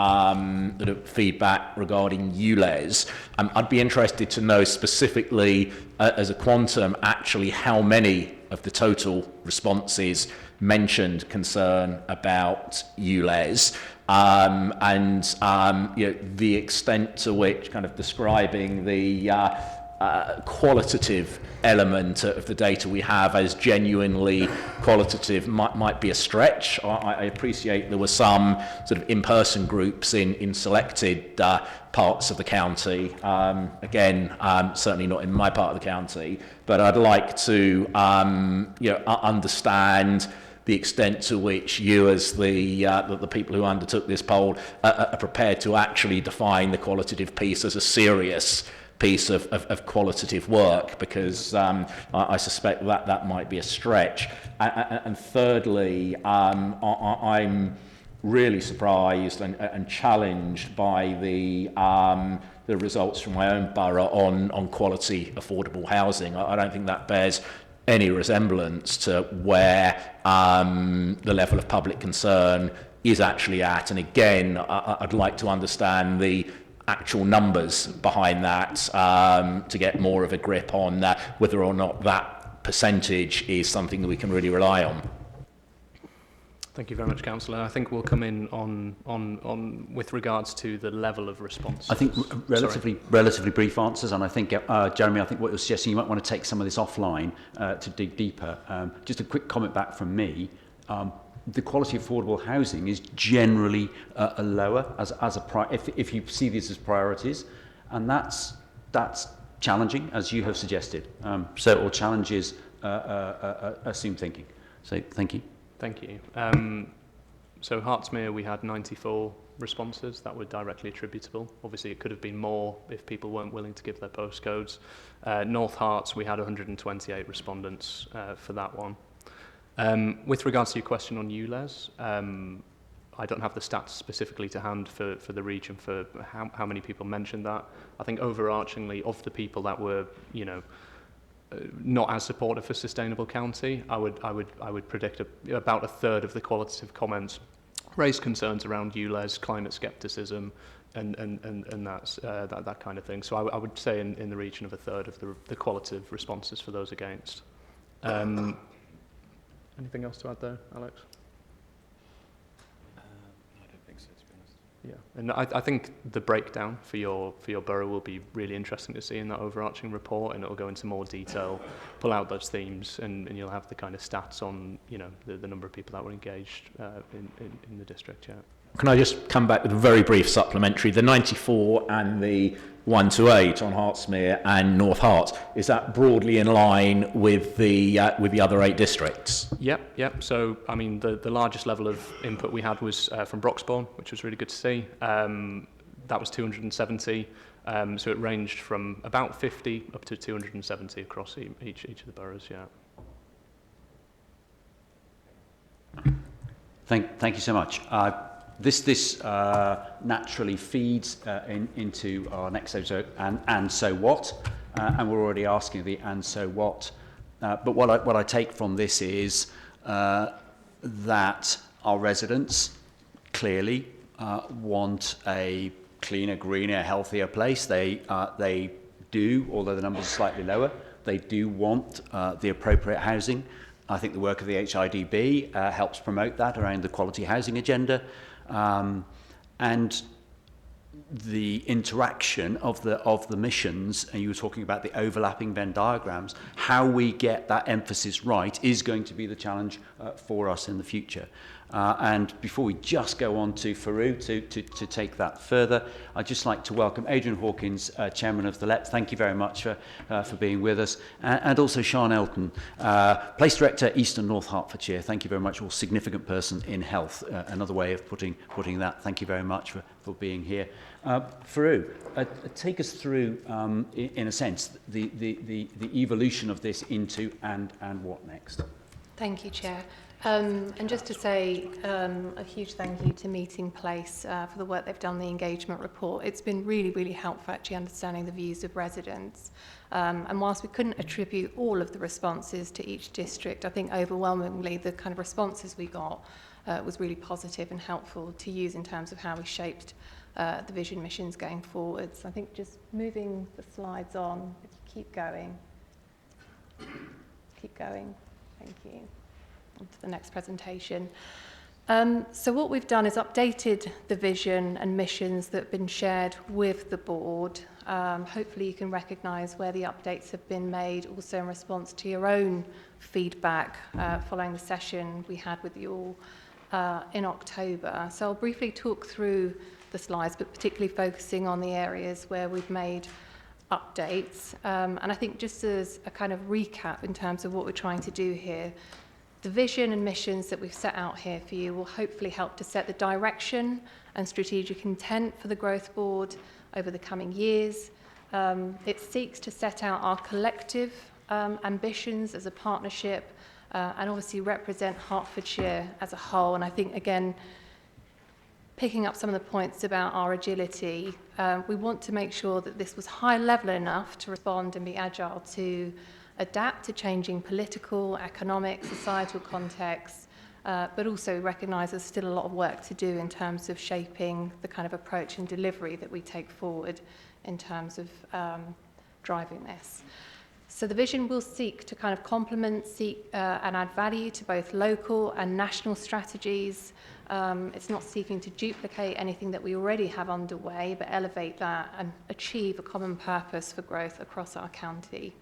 feedback regarding ULEZ. I'd be interested to know specifically, as a quantum, actually how many of the total responses mentioned concern about ULEZ. The extent to which kind of describing the qualitative element of the data we have as genuinely qualitative might be a stretch. I appreciate there were some sort of in-person groups in selected parts of the county. Again, certainly not in my part of the county, but I'd like to understand the extent to which you, as the people who undertook this poll, are prepared to actually define the qualitative piece as a serious piece of qualitative work, because I suspect that might be a stretch. And thirdly, I'm really surprised and challenged by the results from my own borough on quality affordable housing. I don't think that bears any resemblance to where the level of public concern is actually at. And again, I'd like to understand the actual numbers behind that to get more of a grip on whether or not that percentage is something that we can really rely on. Thank you very much, Councillor. I think we'll come in on with regards to the level of response. I think relatively brief answers, and I think, Jeremy, I think what you're suggesting, you might want to take some of this offline to dig deeper. Just a quick comment back from me. The quality of affordable housing is generally lower if you see these as priorities, and that's challenging, as you have suggested. Or challenges assume thinking. So thank you. Thank you. So Hertfordshire, we had 94 responses that were directly attributable. Obviously, it could have been more if people weren't willing to give their postcodes. North Herts, we had 128 respondents for that one. With regards to your question on ULEZ, I don't have the stats specifically to hand for the region for how many people mentioned that. I think overarchingly, of the people that were, not as supportive for Sustainable County, I would predict about a third of the qualitative comments raised concerns around ULEZ, climate scepticism, and that kind of thing. So I would say in the region of a third of the qualitative responses for those against. Anything else to add there, Alex? I don't think so, to be honest. Yeah, and I think the breakdown for your borough will be really interesting to see in that overarching report, and it'll go into more detail, pull out those themes, and you'll have the kind of stats on the number of people that were engaged in the district. Yeah. Can I just come back with a very brief supplementary? The 94 and the 1 to 8 on Hertfordshire and North Hart, is that broadly in line with the other 8 districts? Yep. So, I mean, the largest level of input we had was from Broxbourne, which was really good to see. That was 270. So it ranged from about 50 up to 270 across each of the boroughs. Yeah. Thank you so much. This naturally feeds into our next episode, and so what? And we're already asking the and so what. But what I take from this is that our residents clearly want a cleaner, greener, healthier place. They do, although the numbers are slightly lower, they do want the appropriate housing. I think the work of the HIDB helps promote that around the quality housing agenda. And the interaction of the missions, and you were talking about the overlapping Venn diagrams, how we get that emphasis right is going to be the challenge for us in the future. And before we just go on to Faru to take that further, I'd just like to welcome Adrian Hawkins, Chairman of the LEP. Thank you very much for being with us. And also Sian Elton, Place Director, East and North Hertfordshire. Thank you very much, or significant person in health. Another way of putting that. Thank you very much for being here. Faru, take us through, in a sense, the evolution of this into and what next? Thank you, Chair. And just to say a huge thank you to Meeting Place for the work they've done on the engagement report. It's been really, really helpful actually understanding the views of residents. And whilst we couldn't attribute all of the responses to each district, I think overwhelmingly the kind of responses we got was really positive and helpful to use in terms of how we shaped the vision missions going forwards. I think just moving the slides on, if you keep going. Thank you. On to the next presentation. So what we've done is updated the vision and missions that have been shared with the board. Hopefully you can recognise where the updates have been made, also in response to your own feedback following the session we had with you all in October. So I'll briefly talk through the slides, but particularly focusing on the areas where we've made updates. And I think just as a kind of recap in terms of what we're trying to do here, the vision and missions that we've set out here for you will hopefully help to set the direction and strategic intent for the Growth Board over the coming years. It seeks to set out our collective ambitions as a partnership and obviously represent Hertfordshire as a whole. And I think, again, picking up some of the points about our agility, we want to make sure that this was high level enough to respond and be agile to adapt to changing political, economic, societal contexts, but also recognise there's still a lot of work to do in terms of shaping the kind of approach and delivery that we take forward in terms of driving this. So the vision will seek to kind of complement, and add value to both local and national strategies. It's not seeking to duplicate anything that we already have underway, but elevate that and achieve a common purpose for growth across our county.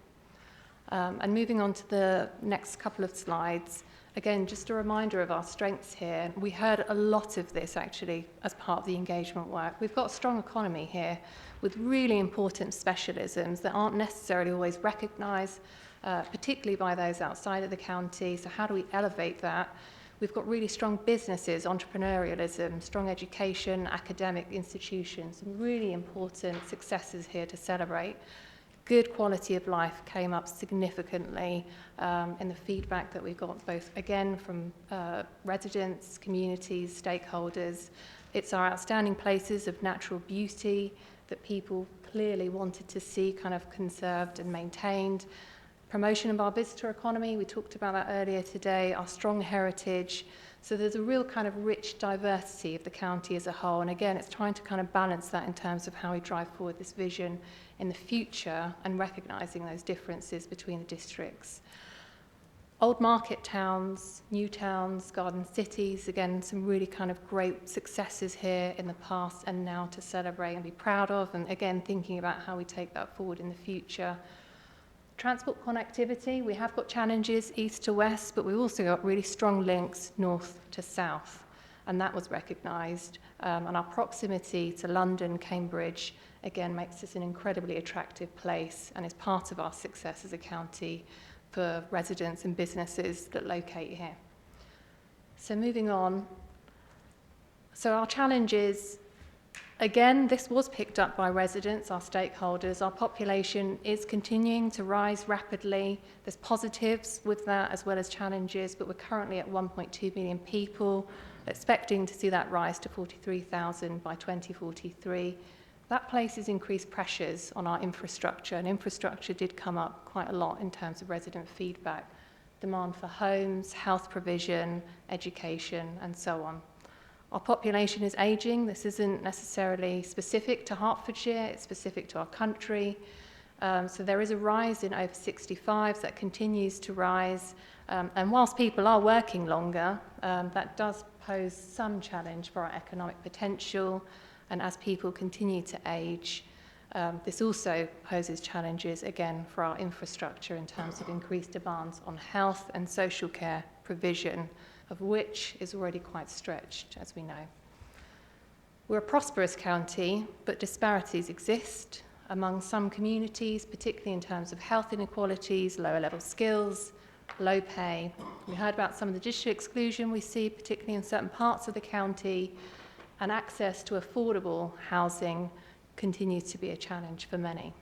And moving on to the next couple of slides, again, just a reminder of our strengths here. We heard a lot of this actually as part of the engagement work. We've got a strong economy here with really important specialisms that aren't necessarily always recognised, particularly by those outside of the county. So how do we elevate that? We've got really strong businesses, entrepreneurialism, strong education, academic institutions, some really important successes here to celebrate. Good quality of life came up significantly in the feedback that we got, both again from residents, communities, stakeholders. It's our outstanding places of natural beauty that people clearly wanted to see kind of conserved and maintained. Promotion of our visitor economy, we talked about that earlier today, our strong heritage. So there's a real kind of rich diversity of the county as a whole. And again, it's trying to kind of balance that in terms of how we drive forward this vision in the future and recognising those differences between the districts. Old market towns, new towns, garden cities, again, some really kind of great successes here in the past and now to celebrate and be proud of. And again, thinking about how we take that forward in the future. Transport connectivity, we have got challenges east to west, but we've also got really strong links north to south, and that was recognised. And our proximity to London, Cambridge, again, makes this an incredibly attractive place and is part of our success as a county for residents and businesses that locate here. So moving on. So our challenges, again, this was picked up by residents, our stakeholders. Our population is continuing to rise rapidly. There's positives with that as well as challenges, but we're currently at 1.2 million people, expecting to see that rise to 43,000 by 2043. That places increased pressures on our infrastructure, and infrastructure did come up quite a lot in terms of resident feedback. Demand for homes, health provision, education, and so on. Our population is ageing. This isn't necessarily specific to Hertfordshire, it's specific to our country. So there is a rise in over 65s that continues to rise. And whilst people are working longer, that does pose some challenge for our economic potential. And as people continue to age, this also poses challenges, again, for our infrastructure in terms of increased demands on health and social care provision, of which is already quite stretched, as we know. We're a prosperous county, but disparities exist among some communities, particularly in terms of health inequalities, lower level skills, low pay. We heard about some of the digital exclusion we see, particularly in certain parts of the county, and access to affordable housing continues to be a challenge for many.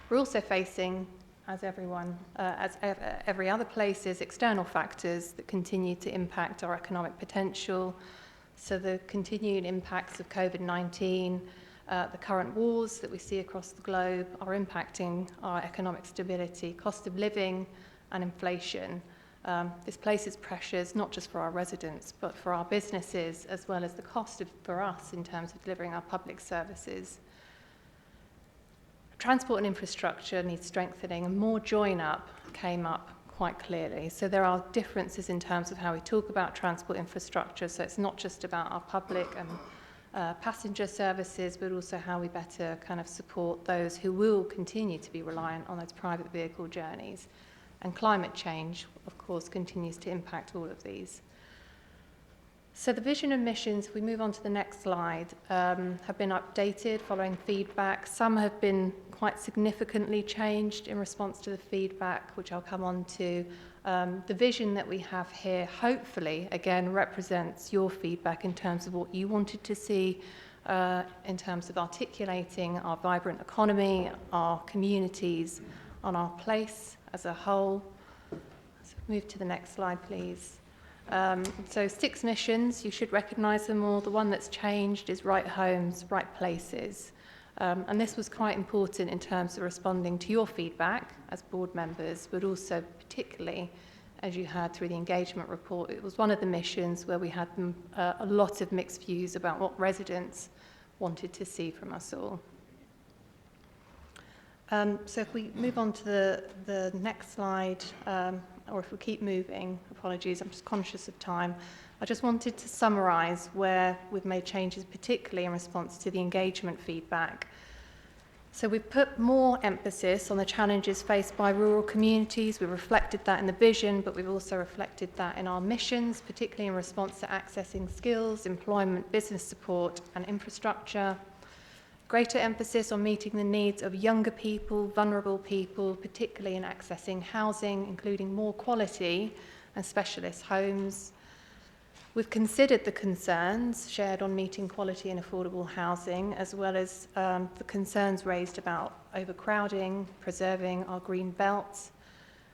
We're also facing, as every other place, is external factors that continue to impact our economic potential. So the continued impacts of COVID-19, the current wars that we see across the globe are impacting our economic stability, cost of living and inflation. This places pressures not just for our residents, but for our businesses, as well as the cost for us in terms of delivering our public services. Transport and infrastructure needs strengthening, and more join-up came up quite clearly. So there are differences in terms of how we talk about transport infrastructure. So it's not just about our public and passenger services, but also how we better kind of support those who will continue to be reliant on those private vehicle journeys. And climate change, of course, continues to impact all of these. So the vision and missions, if we move on to the next slide, have been updated following feedback. Some have been quite significantly changed in response to the feedback, which I'll come on to. The vision that we have here, hopefully, again, represents your feedback in terms of what you wanted to see, in terms of articulating our vibrant economy, our communities, on our place as a whole. So move to the next slide, please. So 6 missions, you should recognise them all. The one that's changed is right homes, right places. And this was quite important in terms of responding to your feedback as board members, but also particularly, as you heard through the engagement report, it was one of the missions where we had a lot of mixed views about what residents wanted to see from us all. So if we move on to the next slide, or if we keep moving, apologies, I'm just conscious of time. I just wanted to summarise where we've made changes, particularly in response to the engagement feedback. So we've put more emphasis on the challenges faced by rural communities. We've reflected that in the vision, but we've also reflected that in our missions, particularly in response to accessing skills, employment, business support and infrastructure. Greater emphasis on meeting the needs of younger people, vulnerable people, particularly in accessing housing, including more quality and specialist homes. We've considered the concerns shared on meeting quality and affordable housing, as well as the concerns raised about overcrowding, preserving our green belts.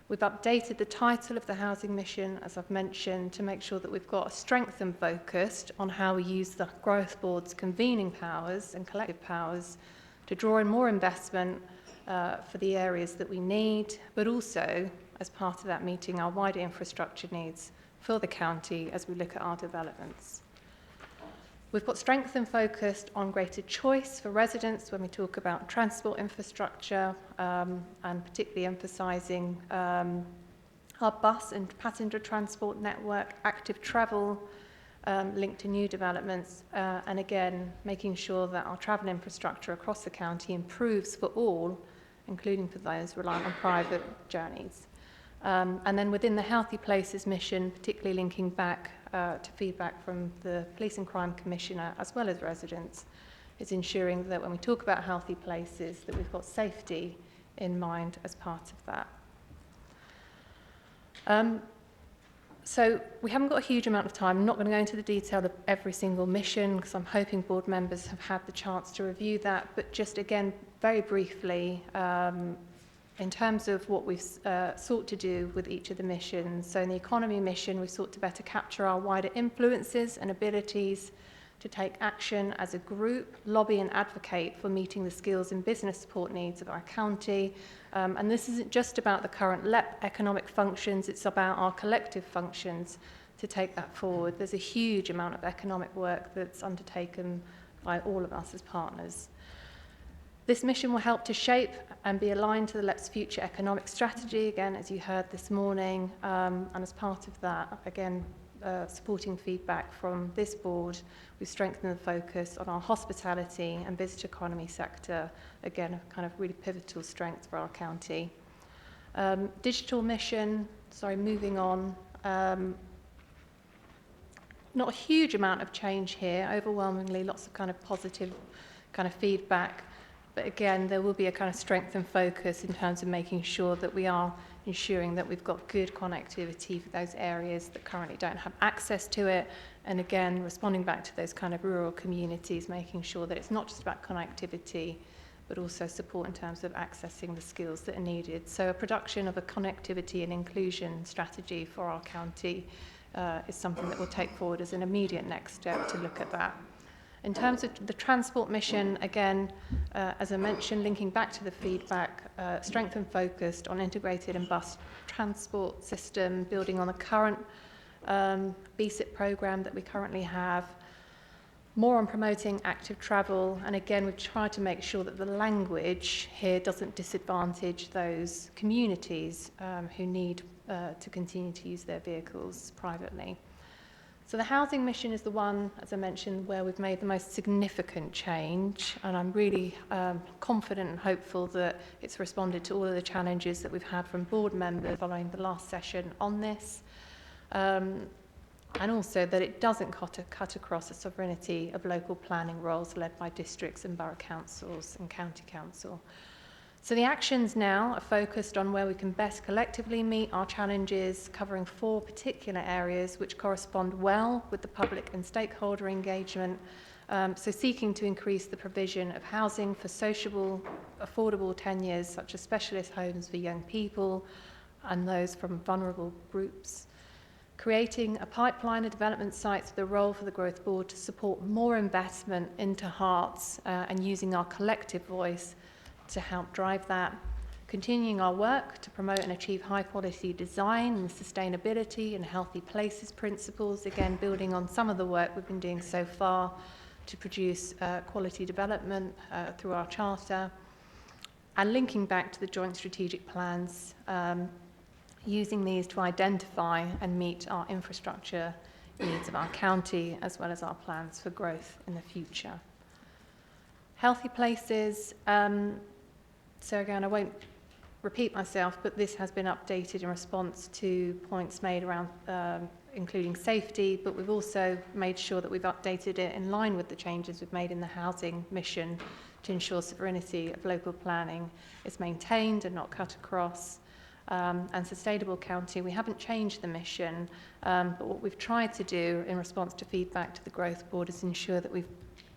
We've updated the title of the housing mission, as I've mentioned, to make sure that we've got a strength and focused on how we use the Growth Board's convening powers and collective powers to draw in more investment for the areas that we need, but also, as part of that, meeting our wider infrastructure needs for the county as we look at our developments. We've got strength and focused on greater choice for residents when we talk about transport infrastructure, and particularly emphasising our bus and passenger transport network, active travel linked to new developments, and again, making sure that our travel infrastructure across the county improves for all, including for those reliant on private journeys. And then within the Healthy Places mission, particularly linking back to feedback from the Police and Crime Commissioner as well as residents, is ensuring that when we talk about healthy places that we've got safety in mind as part of that. So we haven't got a huge amount of time. I'm not going to go into the detail of every single mission because I'm hoping board members have had the chance to review that, but just again, very briefly, in terms of what we've sought to do with each of the missions. So in the economy mission, we've sought to better capture our wider influences and abilities to take action as a group, lobby and advocate for meeting the skills and business support needs of our county. And this isn't just about the current economic functions, it's about our collective functions to take that forward. There's a huge amount of economic work that's undertaken by all of us as partners. This mission will help to shape and be aligned to the LEP's future economic strategy, again, as you heard this morning, and as part of that, again, supporting feedback from this board, we've strengthened the focus on our hospitality and visitor economy sector, again, a kind of really pivotal strength for our county. Digital mission, moving on. Not a huge amount of change here, overwhelmingly lots of kind of positive kind of feedback. But again, there will be a kind of strength and focus in terms of making sure that we are ensuring that we've got good connectivity for those areas that currently don't have access to it. And again, responding back to those kind of rural communities, making sure that it's not just about connectivity, but also support in terms of accessing the skills that are needed. So a production of a connectivity and inclusion strategy for our county is something that we'll take forward as an immediate next step to look at that. In terms of the transport mission, again, as I mentioned, linking back to the feedback, strength and focused on integrated and bus transport system, building on the current BSIP programme that we currently have, more on promoting active travel, and again, we've tried to make sure that the language here doesn't disadvantage those communities who need to continue to use their vehicles privately. So the housing mission is the one, as I mentioned, where we've made the most significant change, and I'm really confident and hopeful that it's responded to all of the challenges that we've had from board members following the last session on this, and also that it doesn't cut across the sovereignty of local planning roles led by districts and borough councils and county council. So the actions now are focused on where we can best collectively meet our challenges, covering 4 particular areas which correspond well with the public and stakeholder engagement. So seeking to increase the provision of housing for sociable, affordable tenures, such as specialist homes for young people and those from vulnerable groups. Creating a pipeline of development sites with a role for the Growth Board to support more investment into hearts and using our collective voice to help drive that. Continuing our work to promote and achieve high quality design and sustainability and healthy places principles, again building on some of the work we've been doing so far to produce quality development through our charter, and linking back to the joint strategic plans, using these to identify and meet our infrastructure needs of our county as well as our plans for growth in the future. Healthy places. So again, I won't repeat myself, but this has been updated in response to points made around including safety, but we've also made sure that we've updated it in line with the changes we've made in the housing mission to ensure sovereignty of local planning is maintained and not cut across. and sustainable county. We haven't changed the mission, but what we've tried to do in response to feedback to the Growth Board is ensure that we've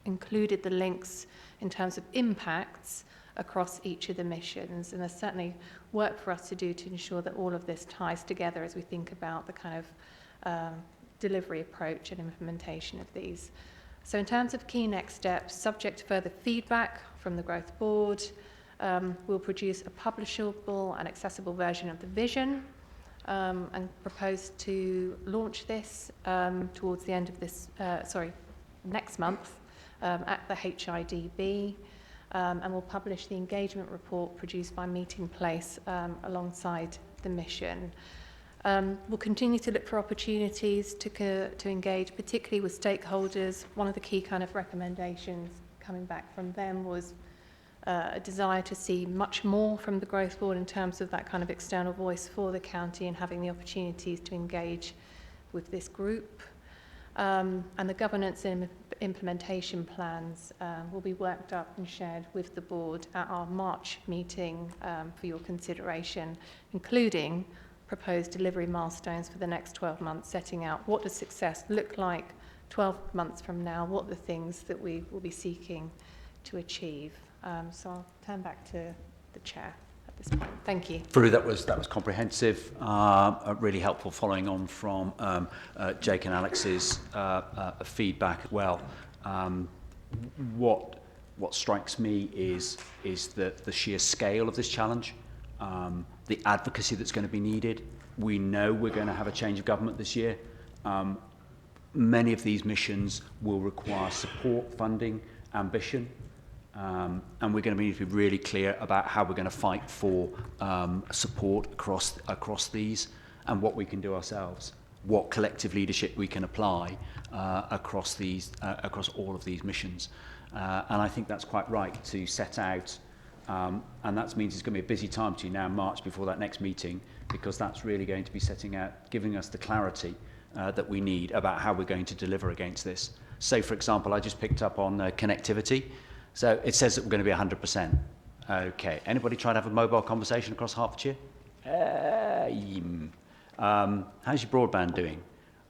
included the links in terms of impacts across each of the missions, and there's certainly work for us to do to ensure that all of this ties together as we think about the kind of delivery approach and implementation of these. So in terms of key next steps, subject to further feedback from the Growth Board, we'll produce a publishable and accessible version of the vision and propose to launch this towards the end of this, next month at the HIDB. And we'll publish the engagement report produced by Meeting Place alongside the mission. We'll continue to look for opportunities to engage, particularly with stakeholders. One of the key kind of recommendations coming back from them was a desire to see much more from the Growth Board in terms of that kind of external voice for the county and having the opportunities to engage with this group. And the governance and implementation plans will be worked up and shared with the board at our March meeting for your consideration, including proposed delivery milestones for the next 12 months, setting out what does success look like 12 months from now, what are the things that we will be seeking to achieve. So I'll turn back to the chair at this point. Thank you. Fru, that was comprehensive, really helpful, following on from Jake and Alex's feedback as well. What strikes me is the sheer scale of this challenge, the advocacy that's going to be needed. We know we're going to have a change of government this year. Many of these missions will require support, funding, ambition. And we're going to need to be really clear about how we're going to fight for support across these and what we can do ourselves, what collective leadership we can apply across all of these missions. And I think that's quite right to set out, and that means it's going to be a busy time to you now in March before that next meeting, because that's really going to be setting out, giving us the clarity that we need about how we're going to deliver against this. So, for example, I just picked up on connectivity. So it says that we're going to be 100%. Okay. Anybody try to have a mobile conversation across Hertfordshire? How's your broadband doing?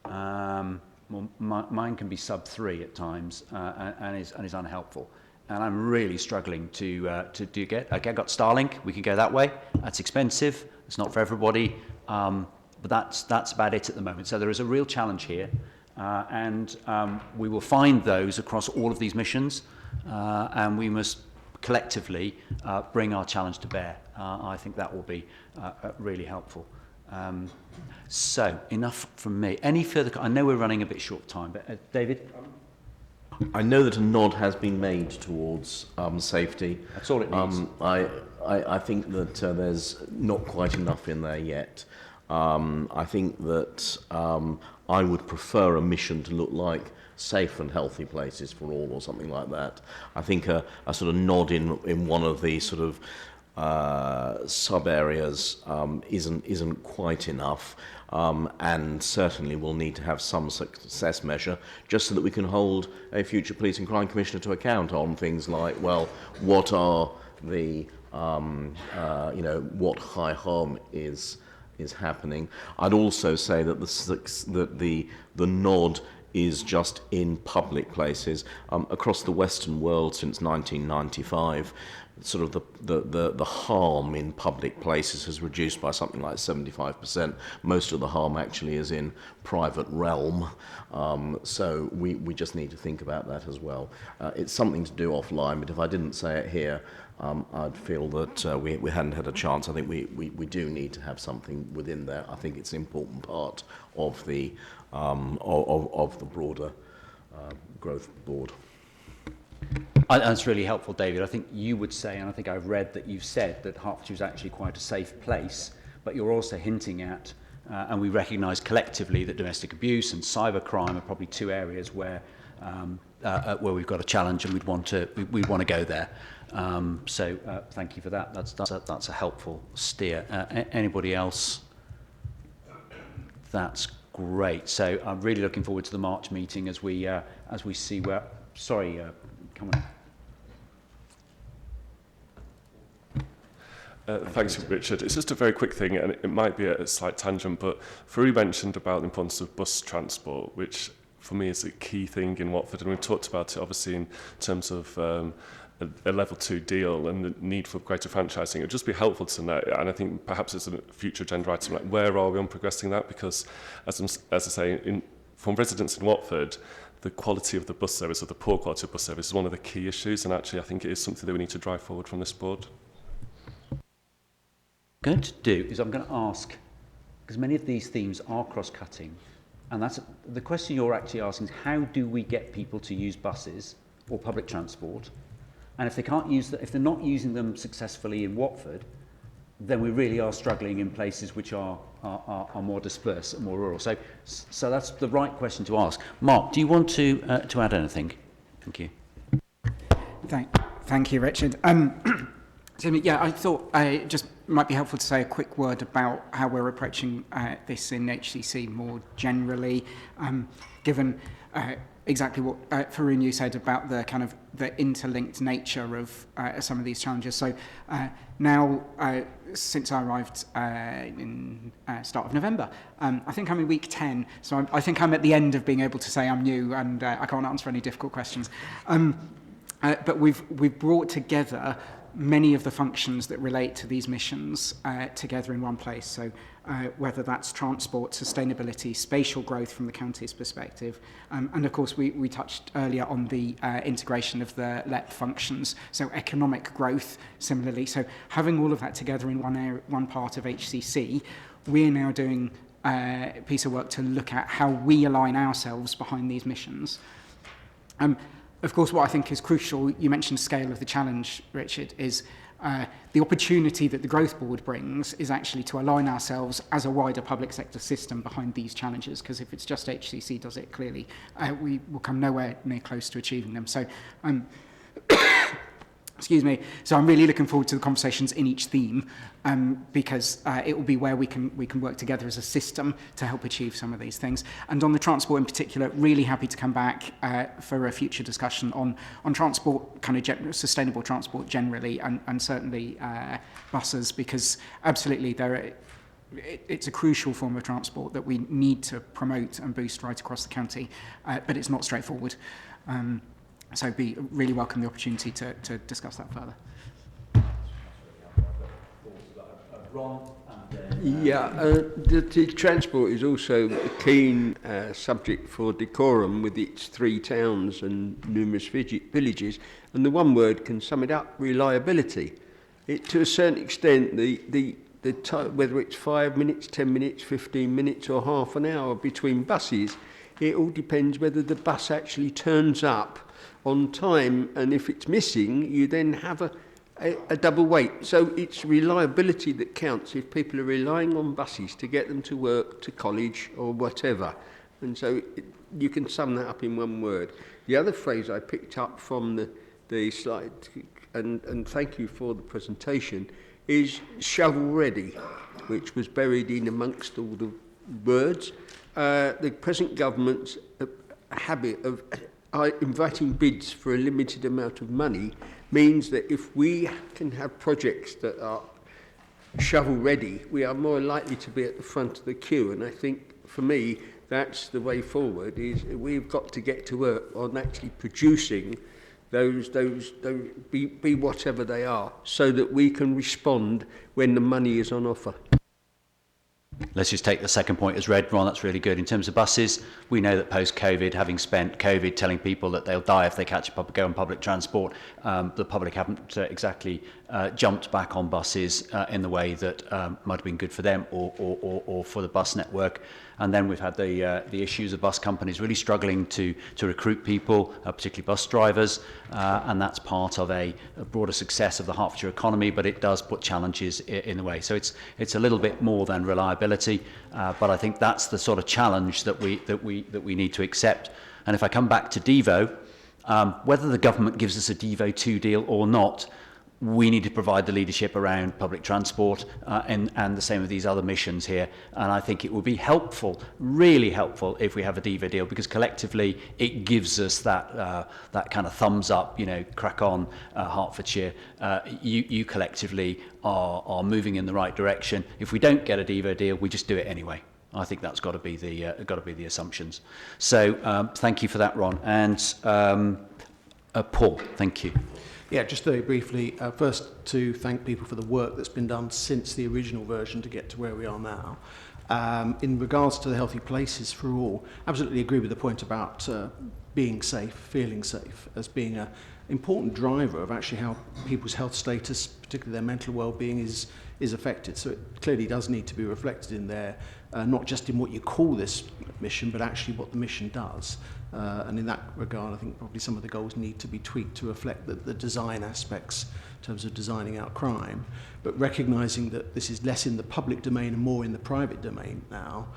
Well, mine can be sub 3 at times and is unhelpful. And I'm really struggling to get. Okay, I've got Starlink. We can go that way. That's expensive. It's not for everybody. But that's about it at the moment. So there is a real challenge here. And we will find those across all of these missions. And we must collectively bring our challenge to bear. I think that will be really helpful. So, enough from me. Any further... I know we're running a bit short time, but David? I know that a nod has been made towards safety. That's all it needs. I think that there's not quite enough in there yet. I think that I would prefer a mission to look like safe and healthy places for all, or something like that. I think a sort of nod in one of the sort of sub areas isn't quite enough, and certainly we'll need to have some success measure just so that we can hold a future police and crime commissioner to account on things like, well, what are the what high harm is happening. I'd also say that the nod is just in public places. Across the Western world since 1995, sort of the harm in public places has reduced by something like 75%. Most of the harm actually is in private realm. So we just need to think about that as well. It's something to do offline, but if I didn't say it here, I'd feel that we hadn't had a chance. I think we do need to have something within there. I think it's an important part of the broader growth board. That's really helpful, David. I think you would say, and I think I've read that you've said that Hertfordshire is actually quite a safe place, but you're also hinting at, and we recognise collectively that domestic abuse and cybercrime are probably two areas where we've got a challenge, and we'd want to go there. So thank you for that. That's a helpful steer. Anybody else? That's great. So I'm really looking forward to the March meeting as we see where. Sorry, come on. Thanks, Richard. It's just a very quick thing, and it might be a slight tangent, but Farouk mentioned about the importance of bus transport, which for me is a key thing in Watford, and we've talked about it obviously in terms of a level 2 deal and the need for greater franchising. It would just be helpful to know, and I think perhaps it's a future agenda item, like where are we on progressing that? Because as I say, from residents in Watford, the quality of the bus service, or the poor quality of bus service, is one of the key issues, and actually I think it is something that we need to drive forward from this board. What I'm going to do is I'm going to ask, because many of these themes are cross-cutting, and that's the question you're actually asking is how do we get people to use buses or public transport? And if they can't use if they're not using them successfully in Watford, then we really are struggling in places which are more dispersed and more rural. So that's the right question to ask. Mark, do you want to add anything? Thank you. Thank you, Richard. Yeah, I thought it just might be helpful to say a quick word about how we're approaching this in HCC more generally, given exactly what Farouk, you said about the kind of the interlinked nature of some of these challenges. So now, since I arrived in start of November, I think I'm in week 10, so I think I'm at the end of being able to say I'm new and I can't answer any difficult questions. But we've brought together many of the functions that relate to these missions together in one place. So whether that's transport, sustainability, spatial growth from the county's perspective, and of course we touched earlier on the integration of the LEP functions, so economic growth similarly. So having all of that together in one part of HCC, we're now doing a piece of work to look at how we align ourselves behind these missions. Of course, what I think is crucial, you mentioned scale of the challenge, Richard, is the opportunity that the Growth Board brings is actually to align ourselves as a wider public sector system behind these challenges, because if it's just HCC does it, clearly we will come nowhere near close to achieving them. So, excuse me. So I'm really looking forward to the conversations in each theme, because it will be where we can work together as a system to help achieve some of these things. And on the transport in particular, really happy to come back for a future discussion on transport, kind of sustainable transport generally, and certainly buses, because absolutely it's a crucial form of transport that we need to promote and boost right across the county, but it's not straightforward. So really welcome the opportunity to discuss that further. The transport is also a keen subject for decorum with its 3 towns and numerous villages, and the one word can sum it up: reliability. To a certain extent, the time, whether it's 5 minutes, 10 minutes, 15 minutes or half an hour between buses, it all depends whether the bus actually turns up on time, and if it's missing, you then have a double wait. So it's reliability that counts if people are relying on buses to get them to work, to college or whatever. And so you can sum that up in one word. The other phrase I picked up from the slide, and thank you for the presentation, is shovel ready, which was buried in amongst all the words. The present government's habit of inviting bids for a limited amount of money means that if we can have projects that are shovel ready, we are more likely to be at the front of the queue. And I think for me that's the way forward, is we've got to get to work on actually producing those be whatever they are, so that we can respond when the money is on offer. Let's just take the second point as read, Ron. That's really good. In terms of buses, we know that post-COVID, having spent COVID telling people that they'll die if they go on public transport, the public haven't exactly jumped back on buses in the way that might have been good for them or for the bus network. And then we've had the issues of bus companies really struggling to recruit people, particularly bus drivers, and that's part of a broader success of the Hertfordshire economy, but it does put challenges in the way. So it's a little bit more than reliability, but I think that's the sort of challenge that we need to accept. And if I come back to Devo, whether the government gives us a Devo 2 deal or not, we need to provide the leadership around public transport and the same with these other missions here. And I think it would be helpful, really helpful, if we have a DEVA deal, because collectively it gives us that that kind of thumbs up, you know, crack on, Hertfordshire. You collectively are moving in the right direction. If we don't get a DEVA deal, we just do it anyway. I think that's got to be the assumptions. So thank you for that, Ron. And Paul, thank you. Yeah, just very briefly, first to thank people for the work that's been done since the original version to get to where we are now. In regards to the healthy places for all, absolutely agree with the point about being safe, feeling safe, as being an important driver of actually how people's health status, particularly their mental well-being, is affected. So it clearly does need to be reflected in there, not just in what you call this mission, but actually what the mission does. And in that regard, I think probably some of the goals need to be tweaked to reflect the design aspects in terms of designing out crime, but recognising that this is less in the public domain and more in the private domain now.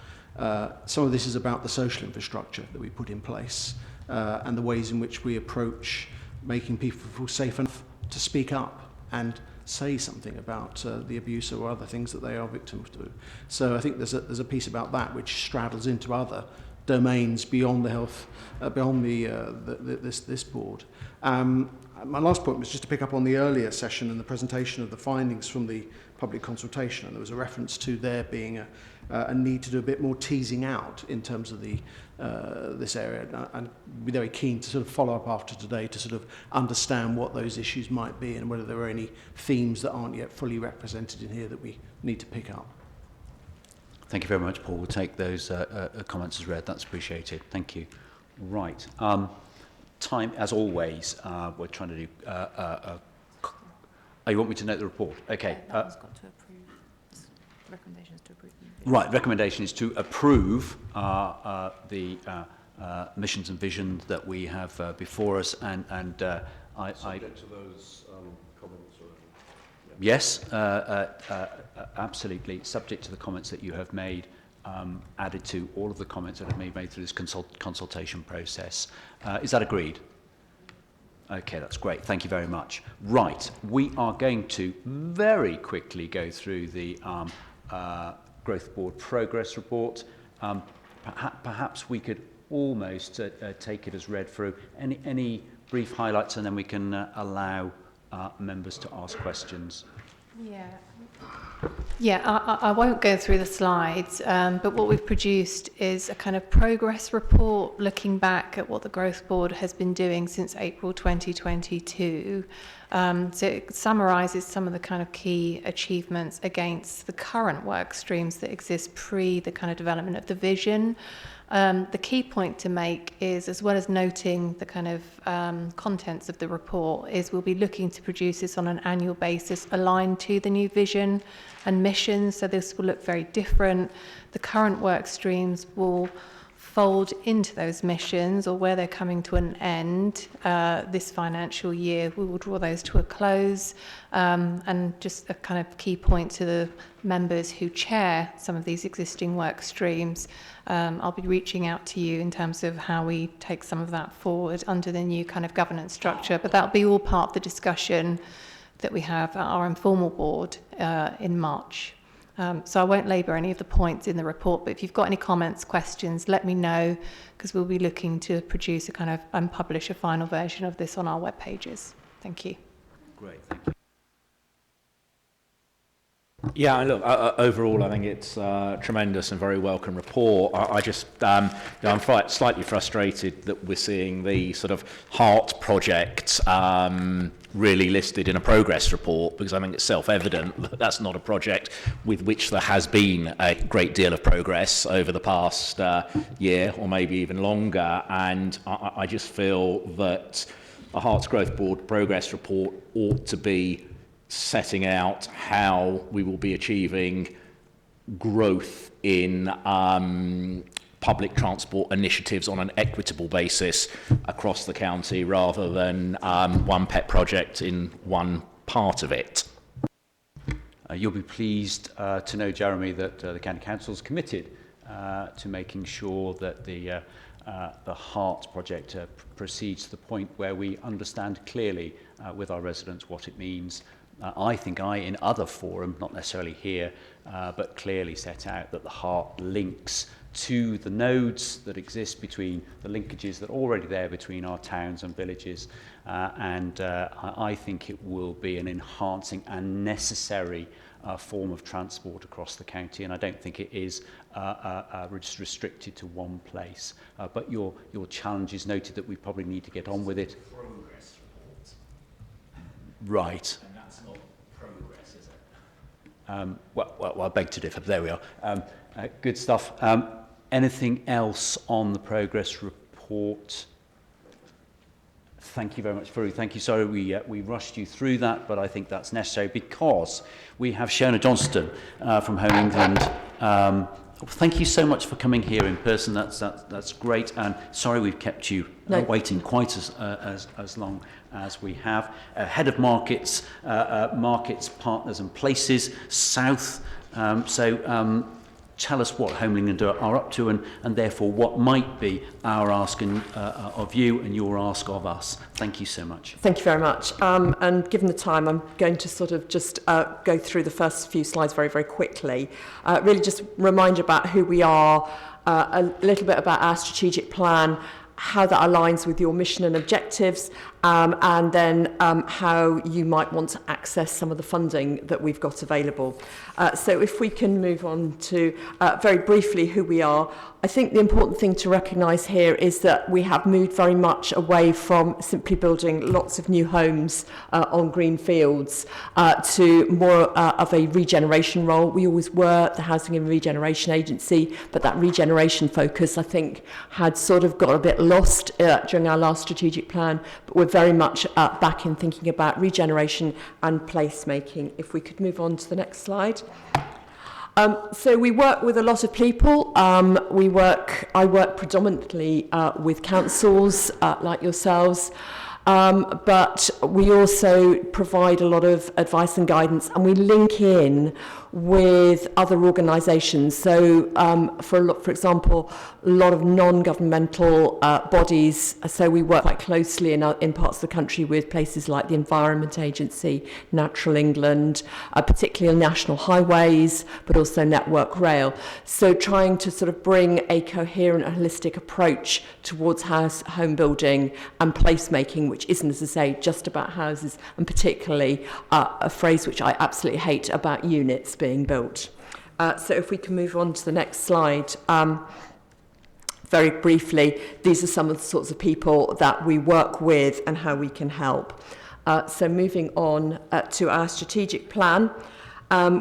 Some of this is about the social infrastructure that we put in place and the ways in which we approach making people feel safe enough to speak up and say something about the abuse or other things that they are victims to. So I think there's a piece about that which straddles into other domains beyond the health, beyond this board. My last point was just to pick up on the earlier session and the presentation of the findings from the public consultation, and there was a reference to there being a need to do a bit more teasing out in terms of the this area. And I'd be very keen to sort of follow up after today to sort of understand what those issues might be and whether there are any themes that aren't yet fully represented in here that we need to pick up. Thank you very much, Paul. We'll take those comments as read. That's appreciated. Thank you. Right. Time, as always, we're trying to do... oh, you want me to note the report? Okay. That one's got to approve. Recommendations to approve. Right. Recommendation is to approve the missions and visions that we have before us, and subject to those comments. Yes, absolutely. Subject to the comments that you have made, added to all of the comments that have been made through this consultation process. Is that agreed? Okay, that's great. Thank you very much. Right, we are going to very quickly go through the Growth Board Progress Report. Perhaps we could almost take it as read through. Any brief highlights, and then we can allow members to ask questions. Yeah, I won't go through the slides, but what we've produced is a kind of progress report looking back at what the Growth Board has been doing since April 2022. So it summarises some of the kind of key achievements against the current work streams that exist pre the kind of development of the vision. The key point to make is, as well as noting the kind of contents of the report, is we'll be looking to produce this on an annual basis aligned to the new vision and mission. So this will look very different. The current work streams will fold into those missions, or where they're coming to an end this financial year, we will draw those to a close. And just a kind of key point to the members who chair some of these existing work streams, I'll be reaching out to you in terms of how we take some of that forward under the new kind of governance structure, but that'll be all part of the discussion that we have at our informal board in March. So I won't labour any of the points in the report, but if you've got any comments, questions, let me know, because we'll be looking to produce a kind of and publish a final version of this on our web pages. Thank you. Great, thank you. Yeah, look, overall, I think it's a tremendous and very welcome report. I just, I'm slightly frustrated that we're seeing the sort of Heart project really listed in a progress report, because I think it's self-evident that that's not a project with which there has been a great deal of progress over the past year, or maybe even longer. And I just feel that a Heart's Growth Board progress report ought to be setting out how we will be achieving growth in public transport initiatives on an equitable basis across the county, rather than one pet project in one part of it. You'll be pleased to know, Jeremy, that the County Council is committed to making sure that the Heart project proceeds to the point where we understand clearly with our residents what it means, I think in other forum, not necessarily here, but clearly set out that the heart links to the nodes that exist between the linkages that are already there between our towns and villages, and I think it will be an enhancing and necessary form of transport across the county, and I don't think it is just restricted to one place. But your challenge is noted that we probably need to get on with it. Progress reports. Right. And that's not progress, is it? Well, I beg to differ. There we are. Good stuff. Anything else on the progress report? Thank you very much, Farouk. Thank you. Sorry we rushed you through that, but I think that's necessary because we have Shona Johnston from Home England. Thank you so much for coming here in person. That's great. And sorry we've kept you waiting quite as long as we have. Head of Markets, Markets, Partners and Places, South. Tell us what Home England are up to and therefore what might be our ask of you and your ask of us. Thank you so much. Thank you very much. And given the time, I'm going to sort of just go through the first few slides very, very quickly. Really just remind you about who we are, a little bit about our strategic plan, how that aligns with your mission and objectives, and then how you might want to access some of the funding that we've got available. So if we can move on to very briefly who we are. I think the important thing to recognise here is that we have moved very much away from simply building lots of new homes on green fields to more of a regeneration role. We always were the Housing and Regeneration Agency, but that regeneration focus, I think, had sort of got a bit lost during our last strategic plan, but we're very much back in thinking about regeneration and placemaking. If we could move on to the next slide. So we work with a lot of people. I work predominantly with councils like yourselves, but we also provide a lot of advice and guidance, and we link in with other organisations. So, for example, a lot of non-governmental bodies. So we work quite closely in parts of the country with places like the Environment Agency, Natural England, particularly National Highways, but also Network Rail. So trying to sort of bring a coherent and holistic approach towards home building and placemaking, which isn't, as I say, just about houses, and particularly a phrase which I absolutely hate, about units being built. So if we can move on to the next slide. Very briefly, these are some of the sorts of people that we work with and how we can help. So moving on to our strategic plan,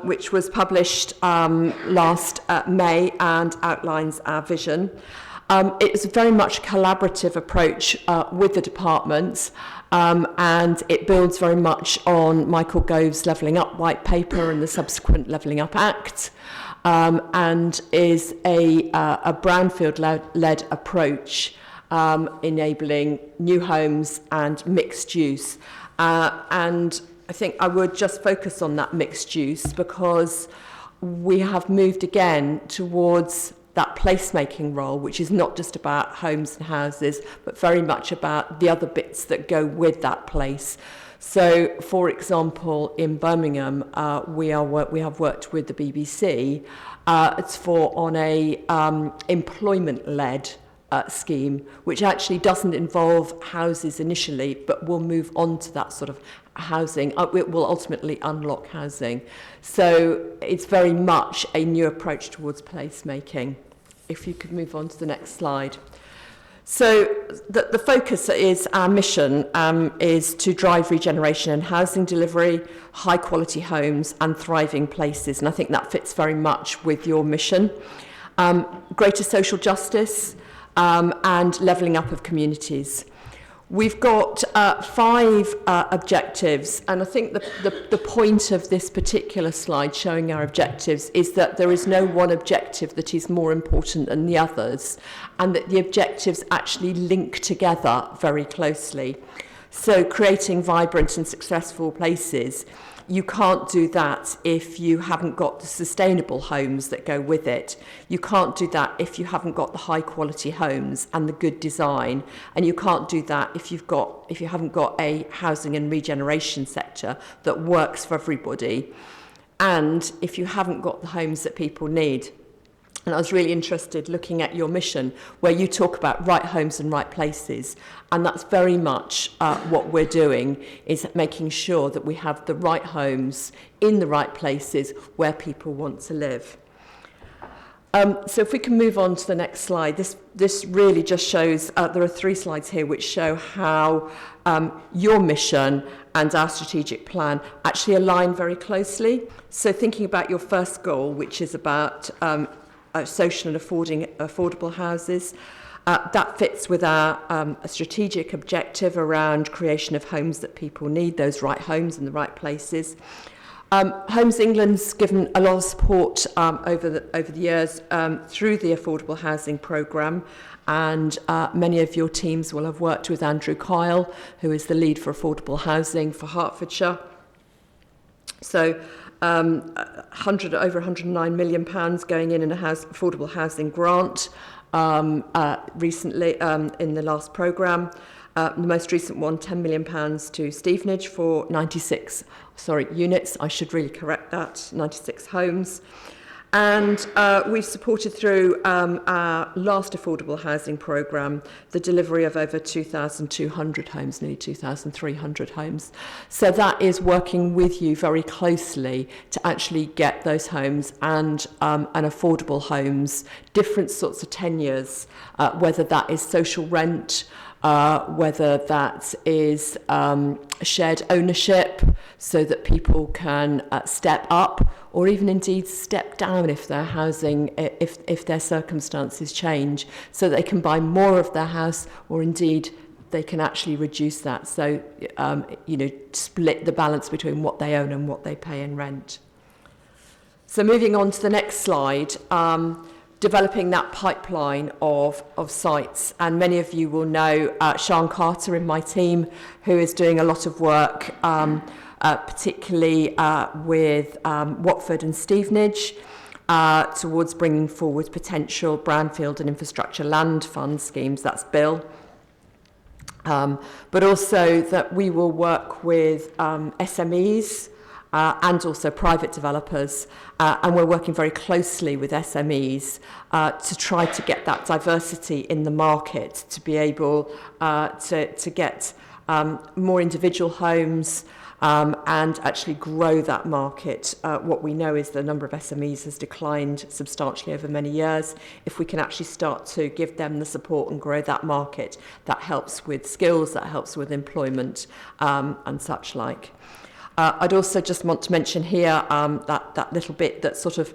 which was published last May and outlines our vision. It was very much a collaborative approach with the departments, and it builds very much on Michael Gove's Levelling Up white paper and the subsequent Levelling Up Act, and is a brownfield-led approach, enabling new homes and mixed use. And I think I would just focus on that mixed use because we have moved again towards that placemaking role, which is not just about homes and houses, but very much about the other bits that go with that place. So, for example, in Birmingham, we have worked with the BBC. It's on a employment-led scheme, which actually doesn't involve houses initially, but will move on to that sort of housing. It will ultimately unlock housing. So it's very much a new approach towards placemaking. If you could move on to the next slide. So the focus is our mission is to drive regeneration and housing delivery, high quality homes and thriving places. And I think that fits very much with your mission. Greater social justice and levelling up of communities. We've got 5 objectives, and I think the point of this particular slide showing our objectives is that there is no one objective that is more important than the others, and that the objectives actually link together very closely. So creating vibrant and successful places you can't do that if you haven't got the sustainable homes that go with it. You can't do that if you haven't got the high quality homes and the good design, and you can't do that if you haven't got a housing and regeneration sector that works for everybody, and if you haven't got the homes that people need. And I was really interested looking at your mission, where you talk about right homes and right places. And that's very much what we're doing, is making sure that we have the right homes in the right places where people want to live. So if we can move on to the next slide, this really just shows, there are 3 slides here which show how your mission and our strategic plan actually align very closely. So thinking about your first goal, which is about social and affordable houses, that fits with our a strategic objective around creation of homes that people need, those right homes in the right places. Homes England's given a lot of support over the years through the affordable housing programme, and many of your teams will have worked with Andrew Kyle, who is the lead for affordable housing for Hertfordshire. So over £109 million going in a affordable housing grant recently in the last programme. The most recent one, £10 million to Stevenage for 96 units. I should really correct that, 96 homes. And we've supported through our last affordable housing programme the delivery of over 2,200 homes, nearly 2,300 homes. So that is working with you very closely to actually get those homes and affordable homes, different sorts of tenures, whether that is social rent, whether that is shared ownership so that people can step up, or even indeed step down if their housing, if their circumstances change, so they can buy more of their house, or indeed they can actually reduce that. So, split the balance between what they own and what they pay in rent. So moving on to the next slide, developing that pipeline of sites. And many of you will know Sian Carter in my team, who is doing a lot of work, particularly with Watford and Stevenage, towards bringing forward potential brownfield and infrastructure land fund schemes. That's Bill. But also that we will work with SMEs, and also private developers, and we're working very closely with SMEs to try to get that diversity in the market, to be able to get more individual homes and actually grow that market. What we know is the number of SMEs has declined substantially over many years. If we can actually start to give them the support and grow that market, that helps with skills, that helps with employment and such like. I'd also just want to mention here that little bit that sort of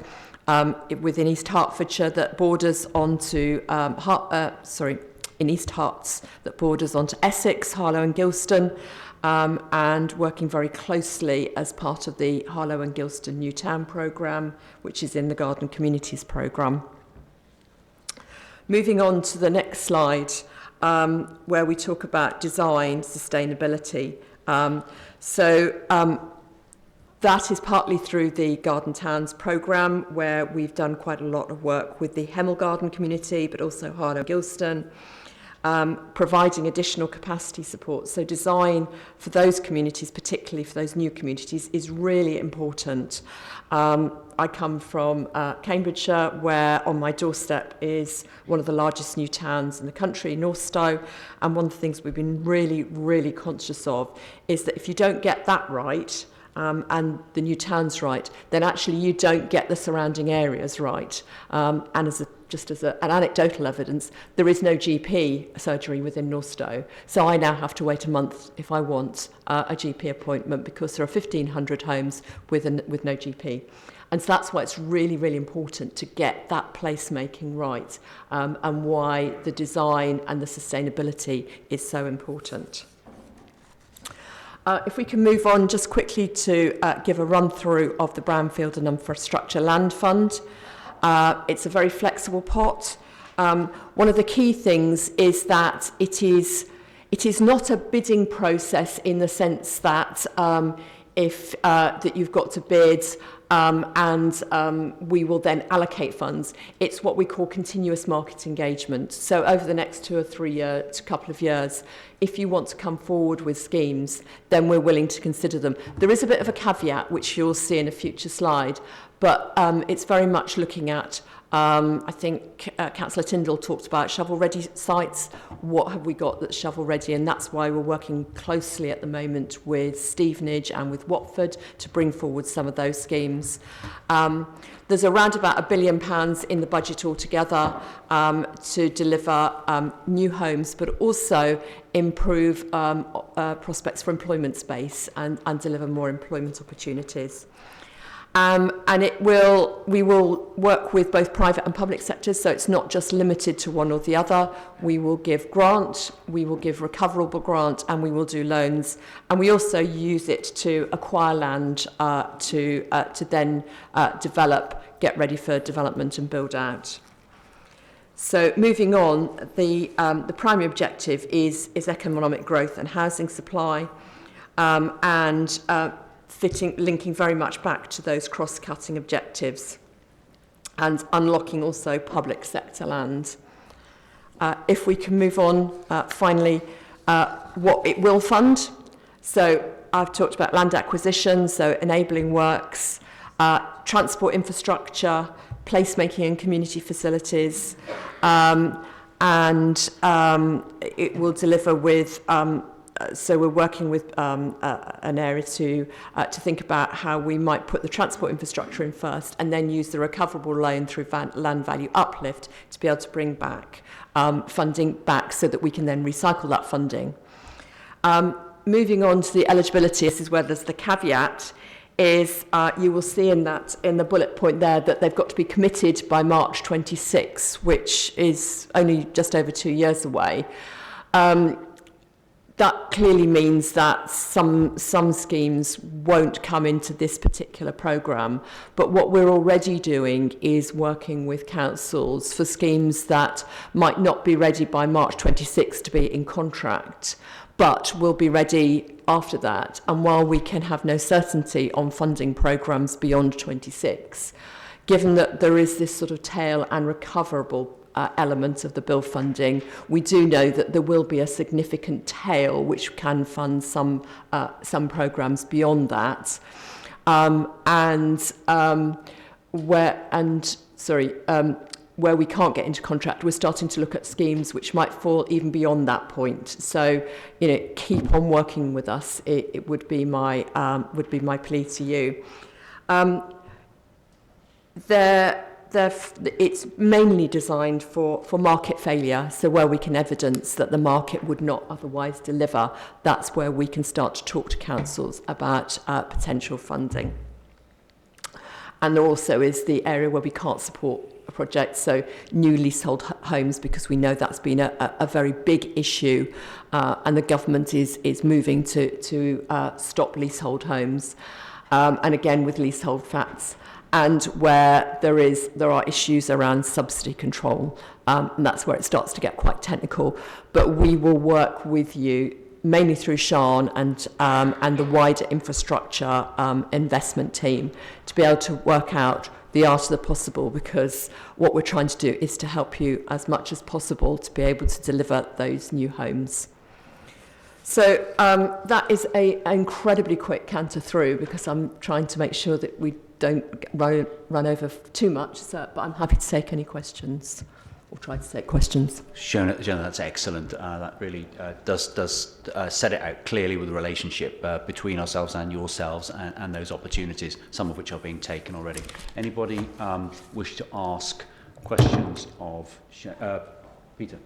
within East Hertfordshire that borders onto in East Herts that borders onto Essex, Harlow and Gilston, and working very closely as part of the Harlow and Gilston New Town programme, which is in the Garden Communities programme. Moving on to the next slide, where we talk about design sustainability. That is partly through the Garden Towns programme, where we've done quite a lot of work with the Hemel Garden community, but also Harlow and Gilston, providing additional capacity support. So design for those communities, particularly for those new communities, is really important. I come from Cambridgeshire, where on my doorstep is one of the largest new towns in the country, Northstowe, and one of the things we've been really, really conscious of is that if you don't get that right, and the new towns right, then actually you don't get the surrounding areas right. And as an anecdotal evidence, there is no GP surgery within Northstowe. So I now have to wait a month if I want a GP appointment, because there are 1,500 homes with no GP. And so that's why it's really, really important to get that placemaking right, and why the design and the sustainability is so important. If we can move on just quickly to give a run through of the Brownfield and Infrastructure Land Fund. It's a very flexible pot. One of the key things is that it is not a bidding process in the sense that that you've got to bid, and we will then allocate funds. It's what we call continuous market engagement. So over the next 2 or 3 years, couple of years, if you want to come forward with schemes, then we're willing to consider them. There is a bit of a caveat, which you'll see in a future slide, but it's very much looking at, I think Councillor Tyndall talked about shovel-ready sites. What have we got that's shovel-ready? And that's why we're working closely at the moment with Stevenage and with Watford to bring forward some of those schemes. There's around about £1 billion in the budget altogether to deliver new homes, but also improve prospects for employment space and deliver more employment opportunities. And we will work with both private and public sectors, so it's not just limited to one or the other. We will give grant, we will give recoverable grant, and we will do loans. And we also use it to acquire land to then develop, get ready for development and build out. So moving on, the primary objective is economic growth and housing supply, linking very much back to those cross-cutting objectives and unlocking also public sector land. If we can move on, finally, what it will fund. So I've talked about land acquisition, so enabling works, transport infrastructure, placemaking and community facilities, and it will deliver with so we're working with an area to think about how we might put the transport infrastructure in first and then use the recoverable loan through land value uplift to be able to bring back funding back so that we can then recycle that funding. Moving on to the eligibility, this is where there's the caveat, is you will see in the bullet point there that they've got to be committed by March 26, which is only just over 2 years away. That clearly means that some schemes won't come into this particular programme, but what we're already doing is working with councils for schemes that might not be ready by March 26 to be in contract, but will be ready after that. And while we can have no certainty on funding programmes beyond 26, given that there is this sort of tail and recoverable element of the bill funding, we do know that there will be a significant tail which can fund some programmes beyond that, where we can't get into contract, we're starting to look at schemes which might fall even beyond that point. So, keep on working with us. It would be my plea to you. It's mainly designed for market failure, so where we can evidence that the market would not otherwise deliver, that's where we can start to talk to councils about potential funding. And there also is the area where we can't support a project, so new leasehold homes, because we know that's been a very big issue, and the government is moving to stop leasehold homes, and again with leasehold flats. And where there are issues around subsidy control, and that's where it starts to get quite technical. But we will work with you mainly through Sian and the wider infrastructure investment team to be able to work out the art of the possible, because what we're trying to do is to help you as much as possible to be able to deliver those new homes. So that is an incredibly quick canter through, because I'm trying to make sure that we don't run over too much, but I'm happy to take any questions, or try to take questions. Shona, that's excellent. That really does set it out clearly with the relationship between ourselves and yourselves and those opportunities, some of which are being taken already. Anybody wish to ask questions of Peter?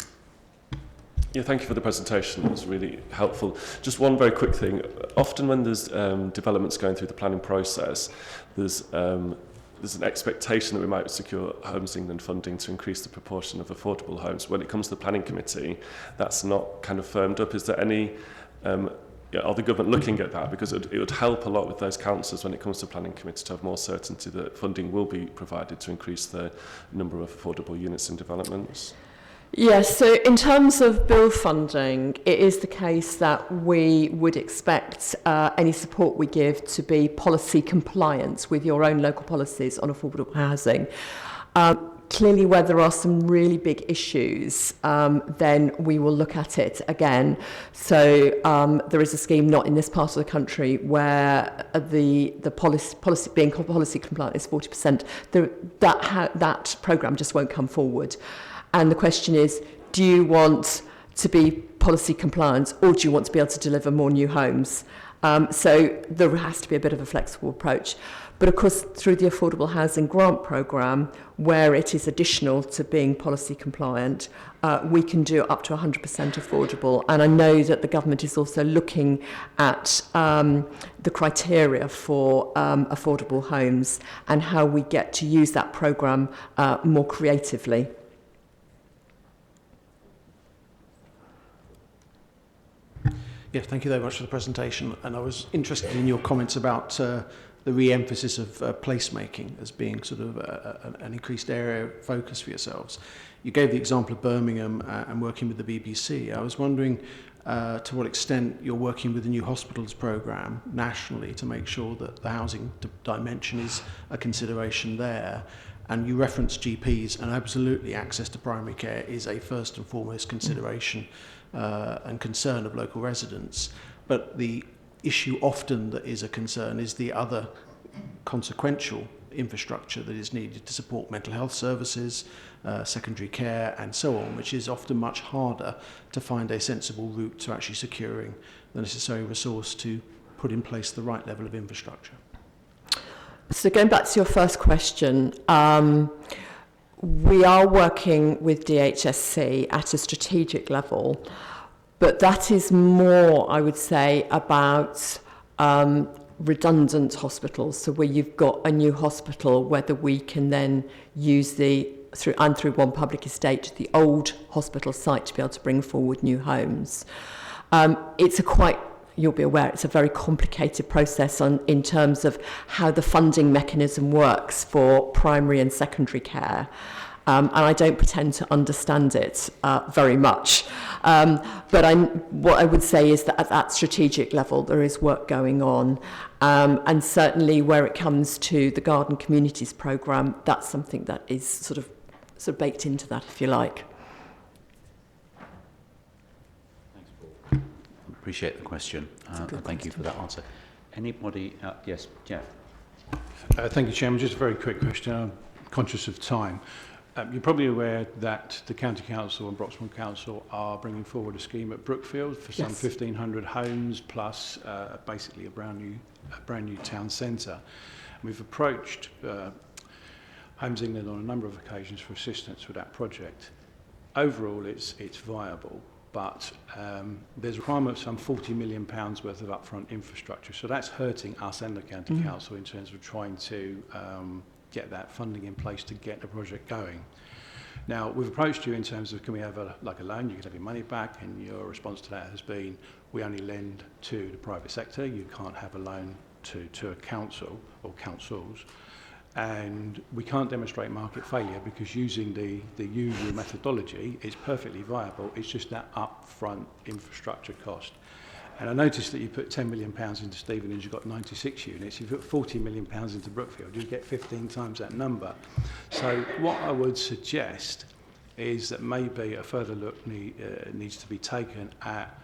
Yeah, thank you for the presentation. It was really helpful. Just one very quick thing. Often when there's developments going through the planning process, there's an expectation that we might secure Homes England funding to increase the proportion of affordable homes. When it comes to the planning committee, that's not kind of firmed up. Is there any, are the government looking at that? Because it would help a lot with those councillors when it comes to planning committee to have more certainty that funding will be provided to increase the number of affordable units in developments. Yes, so in terms of bill funding, it is the case that we would expect any support we give to be policy compliant with your own local policies on affordable housing. Clearly, where there are some really big issues, then we will look at it again. So there is a scheme not in this part of the country where the policy being policy compliant is 40%. That programme just won't come forward. And the question is, do you want to be policy compliant, or do you want to be able to deliver more new homes? So there has to be a bit of a flexible approach. But of course, through the Affordable Housing Grant Programme, where it is additional to being policy compliant, we can do up to 100% affordable. And I know that the government is also looking at the criteria for affordable homes and how we get to use that programme more creatively. Yeah, thank you very much for the presentation. And I was interested in your comments about the re-emphasis of placemaking as being sort of an increased area of focus for yourselves. You gave the example of Birmingham and working with the BBC. I was wondering to what extent you're working with the new hospitals programme nationally to make sure that the housing dimension is a consideration there. And you referenced GPs, and absolutely access to primary care is a first and foremost consideration and concern of local residents. But the issue often that is a concern is the other consequential infrastructure that is needed to support mental health services, secondary care and so on, which is often much harder to find a sensible route to actually securing the necessary resource to put in place the right level of infrastructure. So going back to your first question, we are working with DHSC at a strategic level, but that is more, I would say, about redundant hospitals. So where you've got a new hospital, whether we can then use through one public estate, the old hospital site to be able to bring forward new homes. You'll be aware, it's a very complicated process in terms of how the funding mechanism works for primary and secondary care. And I don't pretend to understand it very much. But what I would say is that at that strategic level, there is work going on. And certainly where it comes to the Garden Communities programme, that's something that is sort of baked into that, if you like. Appreciate the question. Thank you for that answer. Anybody? Yes, Jeff. Thank you, Chairman. Just a very quick question. I'm conscious of time. You're probably aware that the County Council and Broxbourne Council are bringing forward a scheme at Brookfield for some 1,500 homes plus basically a brand new town centre. We've approached Homes England on a number of occasions for assistance with that project. Overall, it's viable. But there's a requirement of some £40 million worth of upfront infrastructure. So that's hurting us and the County Council in terms of trying to get that funding in place to get the project going. Now, we've approached you in terms of, can we have a loan, you can have your money back, and your response to that has been, we only lend to the private sector, you can't have a loan to a council or councils. And we can't demonstrate market failure because using the usual methodology is perfectly viable. It's just that upfront infrastructure cost. And I noticed that you put £10 million into Stevenage, you've got 96 units. If you put £40 million into Brookfield, you get 15 times that number. So what I would suggest is that maybe a further look needs to be taken at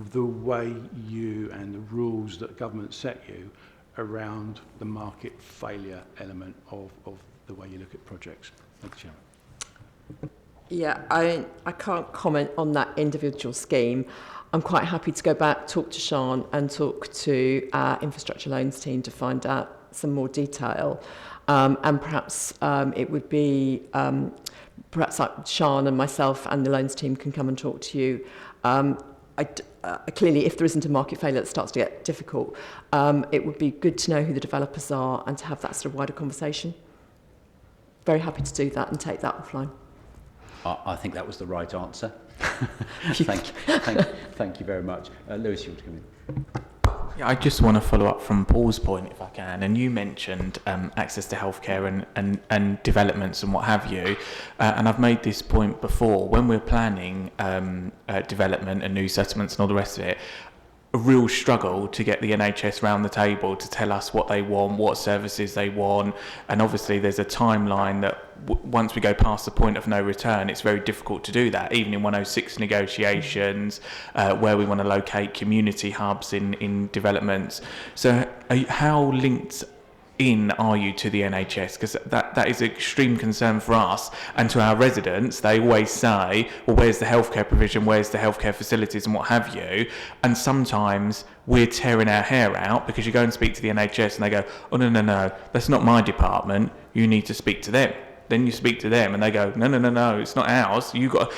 the way you and the rules that government set you around the market failure element of the way you look at projects. Thank you, Chairman. Yeah, I can't comment on that individual scheme. I'm quite happy to go back, talk to Sian and talk to our infrastructure loans team to find out some more detail. And perhaps it would be, perhaps Sian and myself and the loans team can come and talk to you. Clearly, if there isn't a market failure that starts to get difficult, it would be good to know who the developers are and to have that sort of wider conversation. Very happy to do that and take that offline. I think that was the right answer. Thank you very much. Lewis, you want to come in? Yeah, I just want to follow up from Paul's point, if I can. And you mentioned access to healthcare and developments and what have you. And I've made this point before. When we're planning development and new settlements and all the rest of it, a real struggle to get the NHS round the table to tell us what they want, what services they want. And obviously there's a timeline that once we go past the point of no return, it's very difficult to do that, even in 106 negotiations, where we want to locate community hubs in developments. So how linked in are you to the NHS? Because that is an extreme concern for us and to our residents. They always say, well, where's the healthcare provision, where's the healthcare facilities and what have you, and sometimes we're tearing our hair out because you go and speak to the NHS and they go, oh no, that's not my department, you need to speak to them. Then you speak to them and they go, no, it's not ours, you got.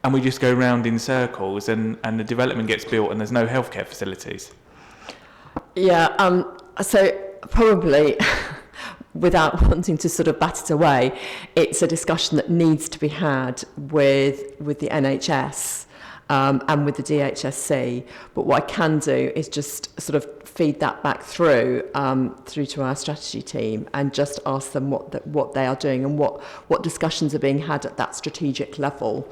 And we just go round in circles and the development gets built and there's no healthcare facilities. Yeah, so probably without wanting to sort of bat it away, it's a discussion that needs to be had with the NHS and with the DHSC. But what I can do is just sort of feed that back through to our strategy team and just ask them what they are doing and what discussions are being had at that strategic level.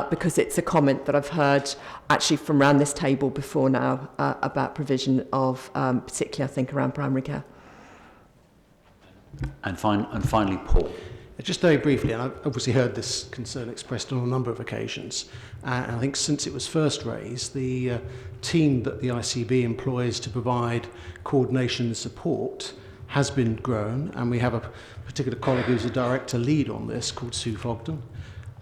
Because it's a comment that I've heard actually from around this table before now about provision of, particularly I think around primary care. And finally, Paul. Just very briefly, and I've obviously heard this concern expressed on a number of occasions, and I think since it was first raised, the team that the ICB employs to provide coordination and support has been grown, and we have a particular colleague who's a director lead on this called Sue Fogden.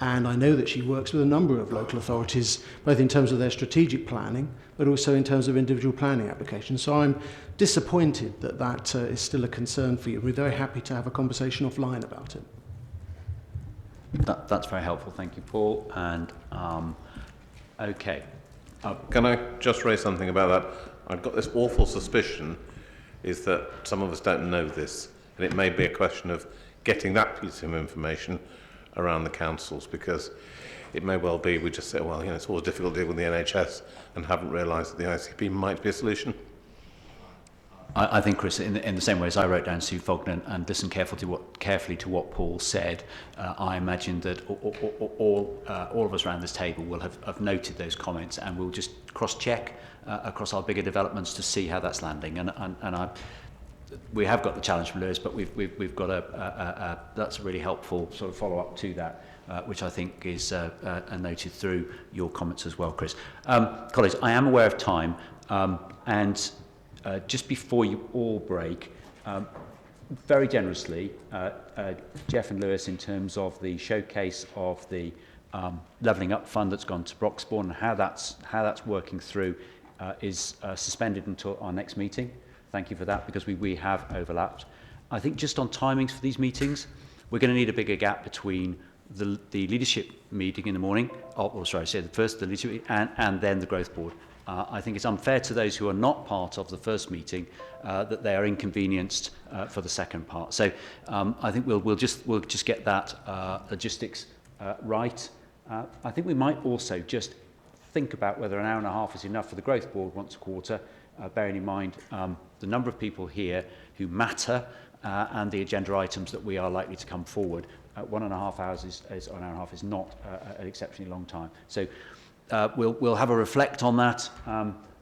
And I know that she works with a number of local authorities, both in terms of their strategic planning, but also in terms of individual planning applications. So I'm disappointed that that is still a concern for you. We're very happy to have a conversation offline about it. That's very helpful. Thank you, Paul. And okay. Can I just raise something about that? I've got this awful suspicion is that some of us don't know this, and it may be a question of getting that piece of information around the councils, because it may well be we just say, well, it's always difficult to deal with the NHS and haven't realised that the ICP might be a solution. I think, Chris, in the same way as I wrote down Sue Fogden and listened carefully to what Paul said, I imagine that all of us around this table will have noted those comments, and we'll just cross-check across our bigger developments to see how that's landing. We have got the challenge from Lewis, but we've got that's a really helpful sort of follow-up to that, which I think is noted through your comments as well, Chris. Colleagues, I am aware of time, and just before you all break, very generously, Jeff and Lewis, in terms of the showcase of the Levelling Up Fund that's gone to Broxbourne and how that's working through, is suspended until our next meeting. Thank you for that, because we have overlapped. I think just on timings for these meetings, we're going to need a bigger gap between the leadership meeting in the morning, the leadership meeting, and then the growth board. I think it's unfair to those who are not part of the first meeting that they are inconvenienced for the second part. So I think we'll just get that logistics right. I think we might also just think about whether an hour and a half is enough for the growth board once a quarter, bearing in mind the number of people here who matter and the agenda items that we are likely to come forward. 1.5 hours or an hour and a half is not an exceptionally long time. So we'll have a reflect on that.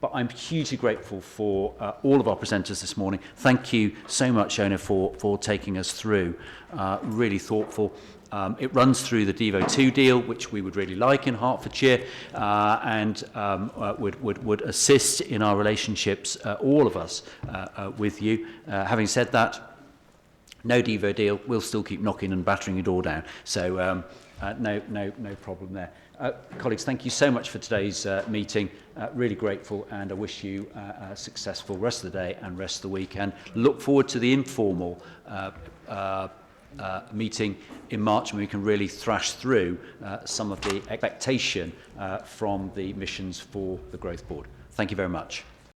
But I'm hugely grateful for all of our presenters this morning. Thank you so much, Shona, for taking us through. Really thoughtful. It runs through the Devo 2 deal, which we would really like in Hertfordshire, and would assist in our relationships, all of us, with you. Having said that, no Devo deal, we'll still keep knocking and battering your door down. So no problem there. Colleagues, thank you so much for today's meeting. Really grateful, and I wish you a successful rest of the day and rest of the week, and look forward to the informal meeting in March, when we can really thrash through some of the expectation from the missions for the Growth Board. Thank you very much.